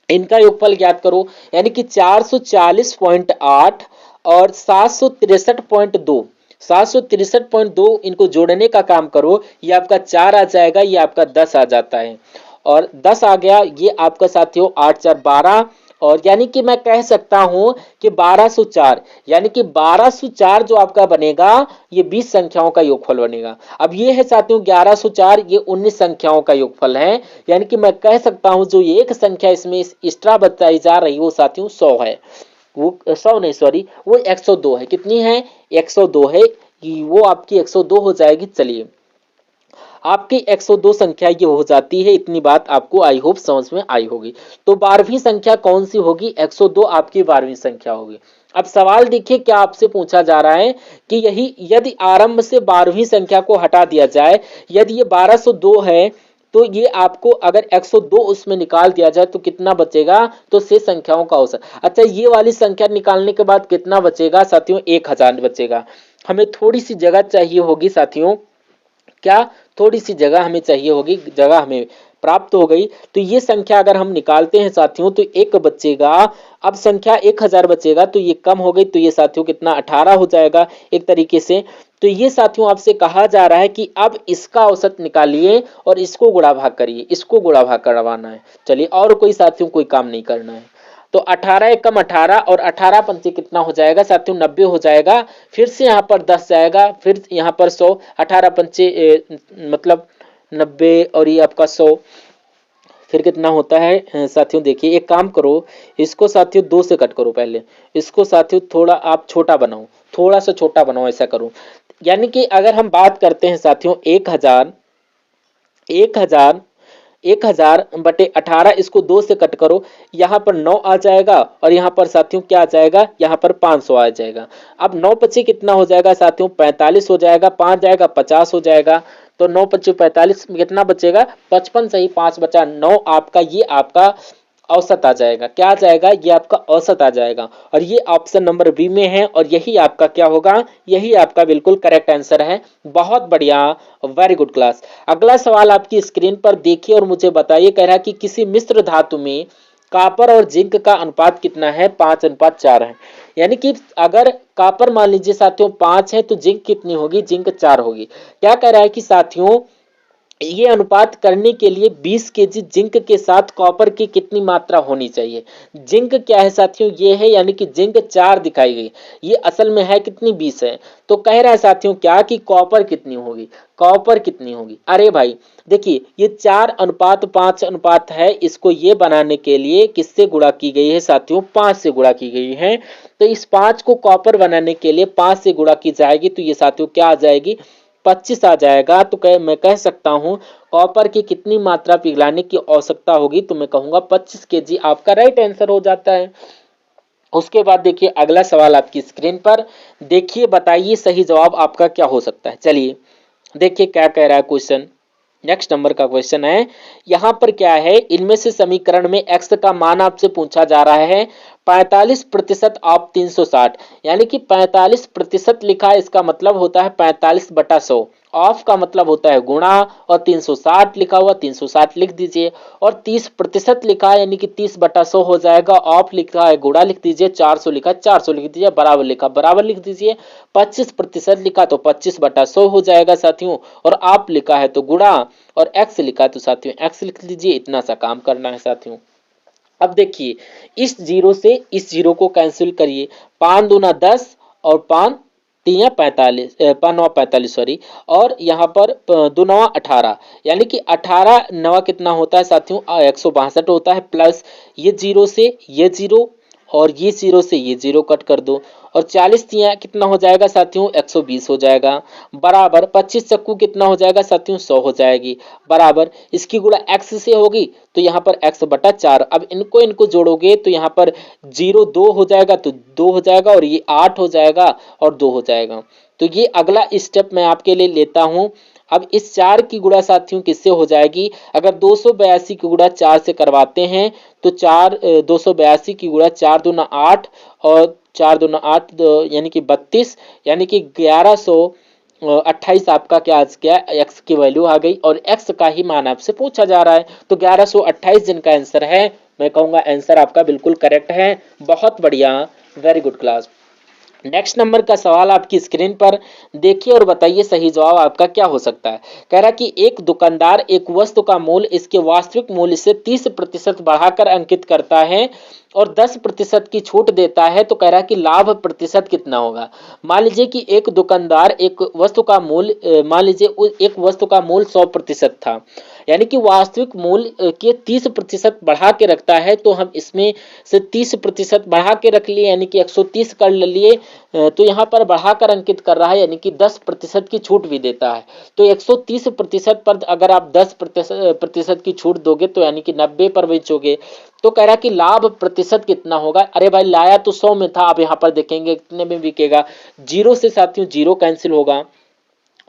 इनका योगफल ज्ञात करो, यानी कि 440.8 और 763.2, 763.2 इनको जोड़ने का काम करो, ये आपका 4 आ जाएगा, ये आपका 10 आ जाता है, और 10 आ गया, ये आपका साथियों 8 4 12, और यानी कि मैं कह सकता हूं कि 1204, यानी कि 1204 जो आपका बनेगा ये 20 संख्याओं का योगफल बनेगा। अब ये है साथियों 1104, ये 19 संख्याओं का योगफल है, यानी कि मैं कह सकता हूं जो एक संख्या इसमें एक्स्ट्रा बताई जा रही है वो साथियों 100 है। वो 100 नहीं, सॉरी, वो 102 है। कितनी है? 102 है, कि वो आपकी 102 हो जाएगी। चलिए आपकी 102 संख्या ये हो जाती है। इतनी बात आपको आई होप समझ में आई होगी। तो 12वीं संख्या कौन सी होगी? 102 आपकी 12वीं संख्या होगी। अब सवाल देखिए क्या आपसे पूछा जा रहा है कि यही यदि आरंभ से 12वीं संख्या को हटा दिया जाए, यदि ये 1202 है तो ये आपको अगर 102 उसमें निकाल दिया जाए तो कितना बचेगा? तो शेष संख्याओं का औसत। अच्छा ये वाली संख्या निकालने के बाद कितना बचेगा साथियों? 1000 बचेगा। हमें थोड़ी सी जगह चाहिए होगी साथियों, क्या थोड़ी सी जगह हमें चाहिए होगी, जगह हमें प्राप्त हो गई। तो ये संख्या अगर हम निकालते हैं साथियों तो एक बचेगा। अब संख्या 1000 बचेगा तो ये कम हो गई, तो ये साथियों कितना 18 हो जाएगा एक तरीके से। तो ये साथियों आपसे कहा जा रहा है कि अब इसका औसत निकालिए और इसको गुणा भाग करिए, इसको गुणा भाग करवाना है। चलिए और कोई साथियों कोई काम नहीं करना है। तो 18 एकम 18 और 18 पंचे कितना हो जाएगा साथियों? 90 हो जाएगा। फिर से यहाँ पर 10 जाएगा, फिर यहाँ पर 100, 18 पंचे मतलब 90 और ये आपका 100, फिर कितना होता है साथियों? देखिए एक काम करो, इसको साथियों 2 से कट करो पहले, इसको साथियों थोड़ा आप छोटा बनाओ, थोड़ा सा छोटा बनाओ, ऐसा करो। यानी कि अगर हम बात करते हैं साथियों 1000, 1000 बटे 18, इसको 2 से कट करो, यहाँ पर 9 आ जाएगा और यहाँ पर साथियों क्या आ जाएगा? यहाँ पर 500 आ जाएगा। अब 9 पचे कितना हो जाएगा साथियों? 45 हो जाएगा, 5 जाएगा 50 हो जाएगा। तो 9 पचे 45 कितना बचेगा? 55 सही, 5 बचा 9, आपका ये आपका औसत आ जाएगा। क्या आ जाएगा? ये आपका औसत आ जाएगा। और ये ऑप्शन नंबर बी में है और यही आपका क्या होगा? यही आपका बिल्कुल करेक्ट आंसर है। बहुत बढ़िया, वेरी गुड क्लास। अगला सवाल आपकी स्क्रीन पर देखिए और मुझे बताइए। कह रहा है कि किसी मिश्र धातु में कॉपर और जिंक का अनुपात कितना है? 5:4 है। यानी कि अगर कॉपर मान लीजिए साथियों 5 है तो जिंक कितनी होगी? जिंक 4 होगी। क्या कह रहा है कि साथियों ये अनुपात करने के लिए 20 केजी जिंक के साथ कॉपर की कितनी मात्रा होनी चाहिए? जिंक क्या है साथियों? ये है, यानी कि जिंक 4 दिखाई गई, ये असल में है कितनी? 20 है। तो कह रहा है साथियों क्या कि कॉपर कितनी होगी? कॉपर कितनी होगी? अरे भाई देखिए ये 4:5 अनुपात है, इसको ये बनाने के लिए किससे गुणा की गई है साथियों? 5 से गुणा की गई है। तो इस 5 को कॉपर बनाने के लिए 5 से गुणा की जाएगी, तो ये साथियों क्या आ जाएगी? 25 आ जाएगा। तो मैं कह सकता हूं कॉपर की कितनी मात्रा पिघलाने की आवश्यकता होगी? तो मैं कहूंगा 25 केजी आपका राइट आंसर हो जाता है। उसके बाद देखिए अगला सवाल आपकी स्क्रीन पर देखिए, बताइए सही जवाब आपका क्या हो सकता है। चलिए देखिए क्या कह रहा है क्वेश्चन। नेक्स्ट नंबर का क्वेश्चन है, यहां पर क्या है? इनमें से समीकरण में x का मान आपसे पूछा जा रहा है 45% ऑफ 360, यानी कि 45% लिखा है, इसका मतलब होता है 45/100। ऑफ का मतलब होता है गुणा, और 360 लिखा हुआ 360 लिख दीजिए, और 30% लिखा है यानी कि 30/100 हो जाएगा। ऑफ लिखा है गुणा लिख दीजिए, 400 लिखा 400 लिख दीजिए, बराबर लिखा बराबर लिख दीजिए, 25% लिखा तो 25/100 हो जाएगा साथियों, और आप लिखा है तो गुणा, और x लिखा है तो साथियों x लिख लीजिए। इतना सा काम करना है साथियों। अब देखिए इस जीरो से इस जीरो को कैंसिल करिए, 5 दूना 10 और 5 तिया 45, 5 9 45 सॉरी, और यहाँ पर 2 9 18, यानी कि 18 9 कितना होता है साथियों? 162 होता है। प्लस ये जीरो से ये जीरो और ये 0 से ये 0 कट कर दो, और 40 तियां कितना हो जाएगा साथियों, 120 हो जाएगा, बराबर 25 चक्कू कितना हो जाएगा साथियों, 100 हो जाएगी, बराबर इसकी गुणा x से होगी तो यहाँ पर x बटा 4। अब इनको इनको जोड़ोगे तो यहाँ पर 0 2 हो जाएगा तो 2 हो जाएगा, और ये 8 हो जाएगा और 2 हो जाएगा। तो ये अगला स्टेप मैं आपके लिए लेता हूं। अब इस 4 की गुणा साथियों किससे हो जाएगी, अगर 282 की गुणा 4 से करवाते हैं तो 282 की गुणा 4 दूना 8 और 4 दूना 8 यानी कि 32, यानी कि 1128 आपका क्या आ गया, एक्स की वैल्यू आ गई, और एक्स का ही मान आपसे पूछा जा रहा है। तो 1128 जिनका आंसर है, मैं कहूंगा आंसर आपका बिल्कुल करेक्ट है। बहुत बढ़िया, very good class. Next number का सवाल आपकी स्क्रीन पर देखिए और बताइए सही जवाब आपका क्या हो सकता है। कह रहा कि एक दुकानदार एक वस्तु का मूल्य इसके वास्तविक मूल्य से 30% बढ़ाकर अंकित करता है और 10% की छूट देता है, तो कह रहा है कि लाभ प्रतिशत कितना होगा। मान लीजिए कि एक दुकानदार एक वस्तु का मूल्य, मान लीजिए एक वस्तु का मूल्य 100% था, यानी कि वास्तविक मूल्य के 30% बढ़ा के रखता है, तो हम इसमें से 30% बढ़ा के रख लिए, यानी कि 130 कर लिए, तो यहाँ पर बढ़ाकर अंकित कर रहा है, यानी कि 10% की छूट भी देता है। तो 130% पर अगर आप 10% की छूट दोगे तो यानी कि 90 पर बेचोगे, तो कह रहा कि लाभ प्रतिशत कितना होगा। अरे भाई लाया तो 100 में था, अब यहाँ पर देखेंगे कितने में बिकेगा, 0 से साथियों 0 कैंसिल होगा,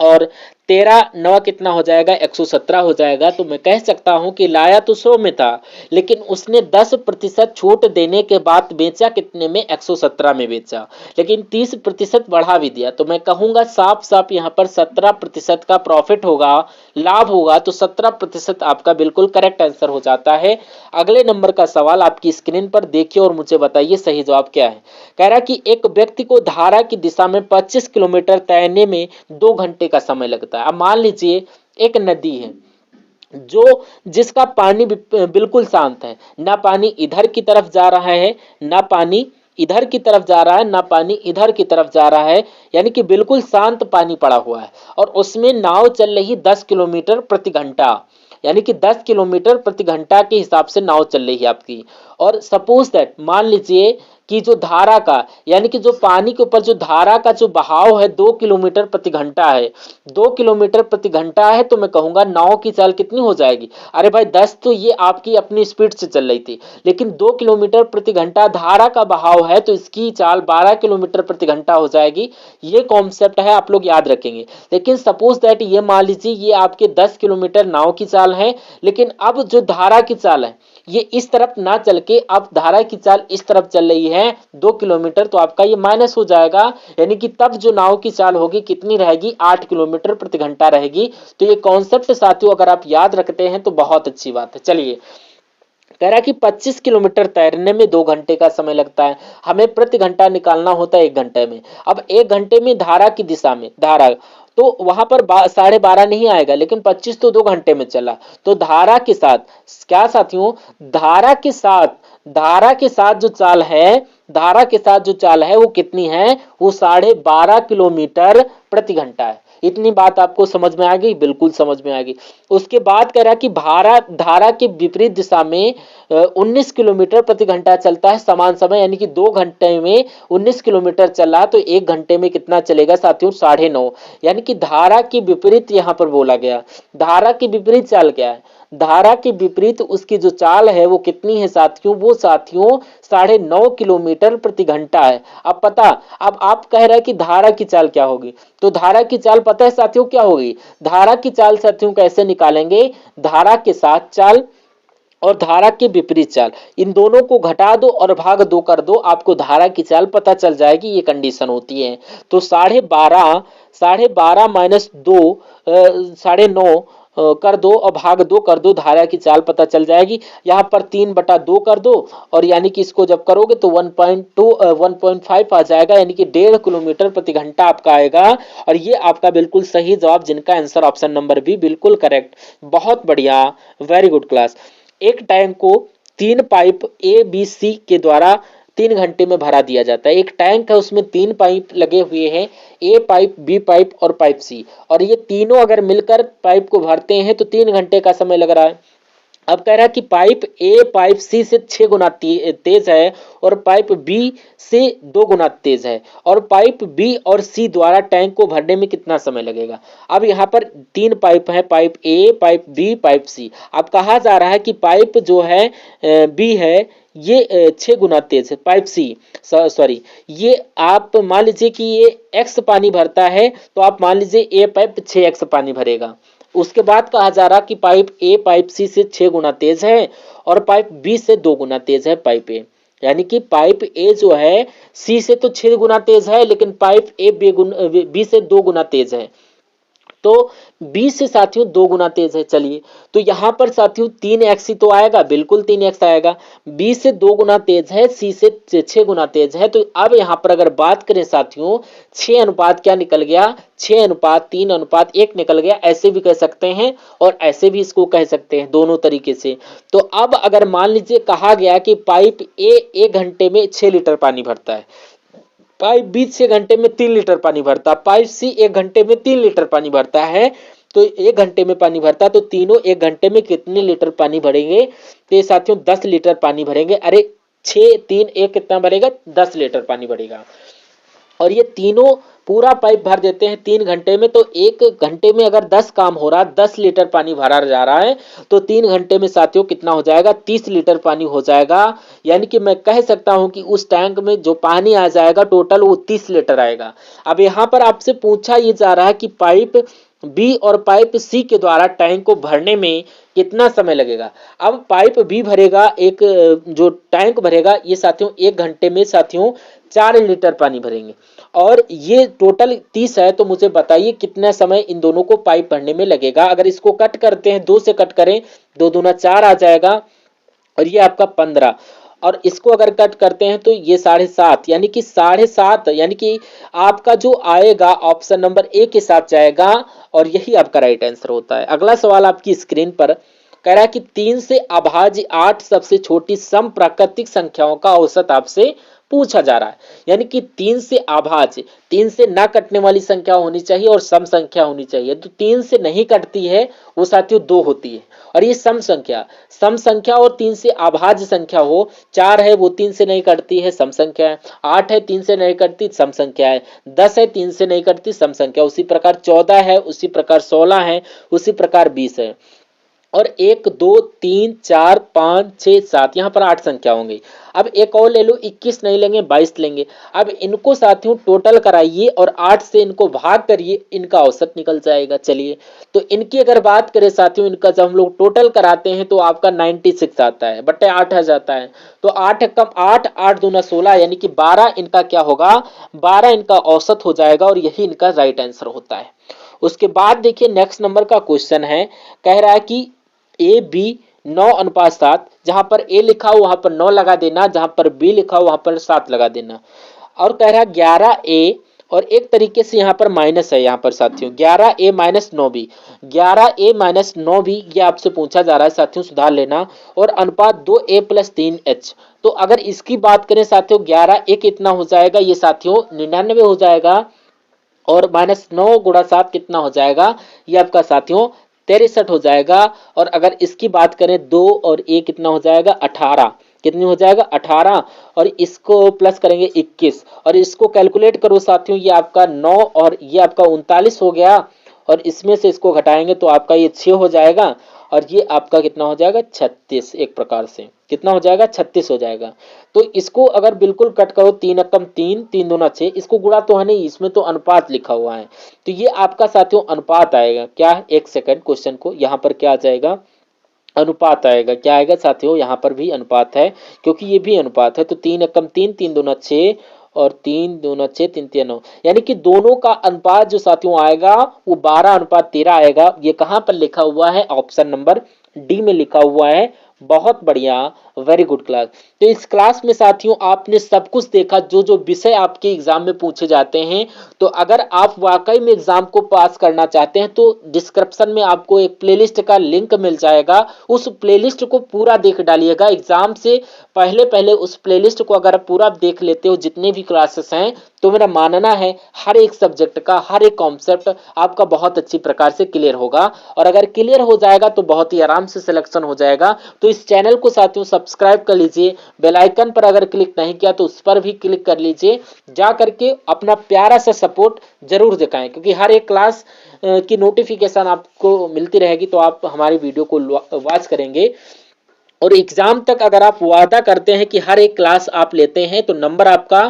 और 13 9 कितना हो जाएगा, 117 हो जाएगा। तो मैं कह सकता हूं कि लाया तो 100 में था, लेकिन उसने 10% छूट देने के बाद बेचा कितने में, 117 में बेचा, लेकिन 30% बढ़ा भी दिया। तो मैं कहूंगा साफ साफ यहाँ पर 17% का प्रॉफिट होगा, लाभ होगा। तो 17% आपका बिल्कुल करेक्ट आंसर हो जाता है। अगले नंबर का सवाल आपकी स्क्रीन पर देखिए और मुझे बताइए सही जवाब क्या है। कह रहा कि एक व्यक्ति को धारा की दिशा में 25 किलोमीटर तैरने में 2 घंटे का समय लगता है। अब मान लीजिए एक नदी है जिसका पानी बिल्कुल शांत है, ना पानी इधर की तरफ जा रहा है, ना पानी इधर की तरफ जा रहा है, ना पानी इधर की तरफ जा रहा है, यानी कि बिल्कुल शांत पानी पड़ा हुआ है, और उसमें नाव चल रही 10 किलोमीटर प्रति घंटा, यानी कि 10 किलोमीटर प्रति घंटा के हिसाब से नाव चल रही है आपकी। और सपोज दैट, मान लीजिए कि जो धारा का, यानी कि जो पानी के ऊपर जो धारा का जो बहाव है 2 किलोमीटर प्रति घंटा है, 2 किलोमीटर प्रति घंटा है, तो मैं कहूंगा नाव की चाल कितनी हो जाएगी। अरे भाई 10 तो ये आपकी अपनी स्पीड से चल रही थी, लेकिन 2 किलोमीटर प्रति घंटा धारा का बहाव है, तो इसकी चाल 12 किलोमीटर प्रति घंटा हो जाएगी। ये कॉन्सेप्ट है, आप लोग याद रखेंगे। लेकिन सपोज दैट ये मान लीजिए ये आपके 10 किलोमीटर नाव की चाल है, लेकिन अब जो धारा की चाल है ये इस तरफ ना चल के अब धारा की चाल इस तरफ चल रही है 2 किलोमीटर, तो आपका ये माइनस हो जाएगा, यानी कि तब जो नाव की चाल होगी कितनी रहेगी, 8 किलोमीटर प्रति घंटा रहेगी। तो ये कॉन्सेप्ट साथियों अगर आप याद रखते हैं तो बहुत अच्छी बात है। चलिए, कह रहा है कि 25 किलोमीटर तैरने में 2 घंटे का समय लगता है, हमें प्रति घंटा निकालना होता है 1 घंटे में। अब 1 घंटे में धारा की दिशा में धारा, तो वहां पर 12.5 नहीं आएगा, लेकिन 25 तो 2 घंटे में चला, तो धारा के साथ क्या साथियों, धारा के साथ जो चाल है, धारा के साथ जो चाल है वो कितनी है, वो 12.5 किलोमीटर प्रति घंटा है। इतनी बात आपको समझ में आ गई, बिल्कुल समझ में आ गई। उसके बाद कह रहा कि धारा के विपरीत दिशा में 19 किलोमीटर प्रति घंटा चलता है समान समय, यानी कि 2 घंटे में 19 किलोमीटर चला, तो 1 घंटे में कितना चलेगा साथियों, 9.5, यानी कि धारा के विपरीत यहां पर बोला गया। धारा के विपरीत चाल क्या है, धारा के विपरीत उसकी जो चाल है वो कितनी है साथियों, वो साथियों 9.5 किलोमीटर प्रति घंटा है। अब आप कह रहे हैं कि धारा की चाल क्या होगी, तो धारा की चाल पता है साथियों क्या होगी। धारा की चाल साथियों कैसे निकालेंगे, धारा के साथ चाल और धारा के विपरीत चाल, इन दोनों को घटा दो और भाग 2 कर दो, आपको धारा की चाल पता चल जाएगी। ये कंडीशन होती है। तो 12.5 माइनस 2 9.5 कर दो और भाग 2 कर दो, धारा की चाल पता चल जाएगी। यहाँ पर 3/2 कर दो, और यानी कि इसको जब करोगे तो 1.5 आ जाएगा, यानी कि 1.5 किलोमीटर प्रति घंटा आपका आएगा। और ये आपका बिल्कुल सही जवाब, जिनका आंसर ऑप्शन नंबर बी बिल्कुल करेक्ट। बहुत बढ़िया, वेरी गुड क्लास। एक टैंक को 3 पाइप ए बी सी के द्वारा 3 घंटे में भरा दिया जाता है। एक टैंक है, उसमें 3 पाइप लगे हुए हैं, ए पाइप, बी पाइप और पाइप सी, और ये तीनों अगर मिलकर पाइप को भरते हैं तो 3 घंटे का समय लग रहा है। अब कह रहा है कि पाइप ए पाइप सी से 6 गुना तेज है और पाइप बी से 2 गुना तेज है, और पाइप बी और सी द्वारा टैंक को भरने में कितना समय लगेगा। अब यहाँ पर 3 पाइप है, pipe A, pipe B, pipe C. अब कहा जा रहा है कि पाइप जो है बी है ये 6 गुना तेज है, पाइप सी सॉरी, ये आप मान लीजिए कि ये एक्स पानी भरता है, तो आप मान लीजिए ए पाइप 6x पानी भरेगा। उसके बाद कहा जा रहा कि पाइप ए पाइप सी से 6 गुना तेज है और पाइप बी से 2 गुना तेज है पाइप ए। यानी कि पाइप ए जो है सी से तो 6 गुना तेज है, लेकिन पाइप ए बी से 2 गुना तेज है। तो बी से साथियों 2 गुना तेज है। चलिए, तो यहां पर साथियों 3x ही तो आएगा, बिल्कुल 3x आएगा। बी से 2 गुना तेज है, सी से 6 गुना तेज है। तो अब यहां पर अगर बात करें साथियों, 6 अनुपात क्या निकल गया, 6 अनुपात 3 अनुपात 1 निकल गया। ऐसे भी कह सकते हैं और ऐसे भी इसको कह सकते हैं, दोनों तरीके से। तो अब अगर मान लीजिए कहा गया कि पाइप ए 1 घंटे में 6 लीटर पानी भरता है, पाइप बी 6 घंटे में 3 लीटर पानी भरता, पाइप सी 1 घंटे में 3 लीटर पानी भरता है, तो 1 घंटे में पानी भरता, तो तीनों 1 घंटे में कितने लीटर पानी भरेंगे। तो ये साथियों 10 लीटर पानी भरेंगे। अरे 6 3 1 कितना भरेगा, 10 लीटर पानी भरेगा। और ये तीनों पूरा पाइप भर देते हैं 3 घंटे में, तो 1 घंटे में अगर 10 काम हो रहा, 10 लीटर पानी भरा जा रहा है, तो 3 घंटे में साथियों कितना हो जाएगा, 30 लीटर पानी हो जाएगा। यानी कि मैं कह सकता हूं कि उस टैंक में जो पानी आ जाएगा टोटल वो 30 लीटर आएगा। अब यहां पर आपसे पूछा ये जा रहा है कि पाइप बी और पाइप सी के द्वारा टैंक को भरने में कितना समय लगेगा। अब पाइप बी भरेगा, एक जो टैंक भरेगा ये साथियों 1 घंटे में साथियों 4 लीटर पानी भरेंगे, और ये टोटल 30 है। तो मुझे बताइए कितना समय इन दोनों को पाइप भरने में लगेगा। अगर इसको कट करते हैं, 2 से कट करें, 2 दूना 4 आ जाएगा, और ये आपका 15, और इसको अगर कट करते हैं तो ये 7.5, यानी कि 7.5, यानी कि आपका जो आएगा ऑप्शन नंबर ए के साथ जाएगा, और यही आपका राइट आंसर होता है। अगला सवाल आपकी स्क्रीन पर कह रहा है कि 3 से अभाज्य 8 सबसे छोटी सम प्राकृतिक संख्याओं का औसत आपसे पूछा जा रहा है। यानी कि 3 से अभाज्य, 3 से ना कटने वाली संख्या होनी चाहिए और सम संख्या होनी चाहिए। तो 3 से नहीं कटती है वो साथियों 2 होती है, और ये सम संख्या और 3 से अभाज्य संख्या हो, 4 है वो 3 से नहीं कटती है, सम संख्या है। 8 है 3 से नहीं कटती, सम संख्या है। 10 है 3 से नहीं कटती, सम संख्या। उसी प्रकार 14 है, उसी प्रकार 16 है, उसी प्रकार 20 है। और 1 2 3 4 5 6 7, यहां पर 8 संख्या होंगी। अब एक और ले लो, 21 नहीं लेंगे, 22 लेंगे। अब इनको साथियों टोटल कराइए और 8 से इनको भाग करिए, इनका औसत निकल जाएगा। चलिए, तो इनकी अगर बात करें साथियों, इनका जब हम लोग टोटल कराते हैं तो आपका 96 आता है, बट्टे 8 आ जाता है। तो 8 कम 8 8 दूना 16, यानी कि 12 इनका क्या होगा, 12 इनका औसत हो जाएगा, और यही इनका राइट आंसर होता है। उसके बाद देखिए नेक्स्ट नंबर का क्वेश्चन है, कह रहा है कि ए बी 9:7, जहां पर ए लिखा हो वहां पर 9 लगा देना, जहां पर बी लिखा हो वहां पर 7 लगा देना। और कह रहा है 11a, और एक तरीके से यहां पर माइनस है, यहां पर साथियों 11a minus 9b, 11a minus 9b ये आपसे पूछा जा रहा है साथियों, सुधार लेना। और अनुपात 2a प्लस 3h। तो अगर इसकी बात करें साथियों, 11a कितना हो जाएगा, ये साथियों 99 हो जाएगा, और माइनस 9 गुणा 7 कितना हो जाएगा, ये आपका साथियों 63 हो जाएगा। और अगर इसकी बात करें 2 और ए कितना हो जाएगा, 18, कितनी हो जाएगा 18, और इसको प्लस करेंगे 21, और इसको कैलकुलेट करो साथियों, ये आपका 9 और ये आपका 39 हो गया, और इसमें से इसको घटाएंगे तो आपका ये 6 हो जाएगा, और ये आपका कितना हो जाएगा 36। एक प्रकार से कितना हो जाएगा, 36 हो जाएगा। तो इसको अगर बिल्कुल कट करो, 3 एकम 3 3 दूना 6, इसको गुणा तो है नहीं, इसमें तो अनुपात लिखा हुआ है, तो ये आपका साथियों अनुपात आएगा। क्या, एक सेकंड, क्वेश्चन को यहाँ पर क्या आ जाएगा, अनुपात आएगा। क्या आएगा साथियों, यहाँ पर भी अनुपात है, क्योंकि ये भी अनुपात है। तो 3 एकम 3 3 दूना 6, और 3 दूना 6 3 3 9, यानी कि दोनों का अनुपात जो साथियों आएगा वो 12:13 आएगा। ये कहां पर लिखा हुआ है, ऑप्शन नंबर डी में लिखा हुआ है, बहुत बढ़िया, वेरी गुड क्लास। तो इस क्लास में साथियों आपने सब कुछ देखा, जो जो विषय आपके एग्जाम में पूछे जाते हैं। तो अगर आप वाकई में एग्जाम को पास करना चाहते हैं तो डिस्क्रिप्शन में आपको एक प्लेलिस्ट का लिंक मिल जाएगा, उस प्लेलिस्ट को पूरा देख डालिएगा। एग्जाम से पहले पहले उस प्लेलिस्ट को अगर पूरा देख लेते हो, जितने भी क्लासेस हैं, तो मेरा मानना है हर एक सब्जेक्ट का हर एक कॉन्सेप्ट आपका बहुत अच्छी प्रकार से क्लियर होगा। और अगर क्लियर हो जाएगा तो बहुत ही आराम से सिलेक्शन हो जाएगा। तो इस चैनल को साथियों सब्सक्राइब कर लीजिए, बेल आइकन पर अगर क्लिक नहीं किया तो उस पर भी क्लिक कर लीजिए। जा करके अपना प्यारा सा सपोर्ट जरूर दिखाएं, क्योंकि हर एक क्लास की नोटिफिकेशन आपको मिलती रहेगी तो आप हमारी वीडियो को वॉच करेंगे। और एग्जाम तक अगर आप वादा करते हैं कि हर एक क्लास आप लेते हैं तो नंबर आपका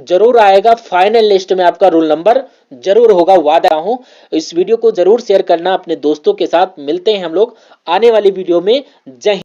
जरूर आएगा, फाइनल लिस्ट में आपका रोल नंबर जरूर होगा, वादा हूं। इस वीडियो को जरूर शेयर करना अपने दोस्तों के साथ। मिलते हैं हम लोग आने वाली वीडियो में। जय हिंद।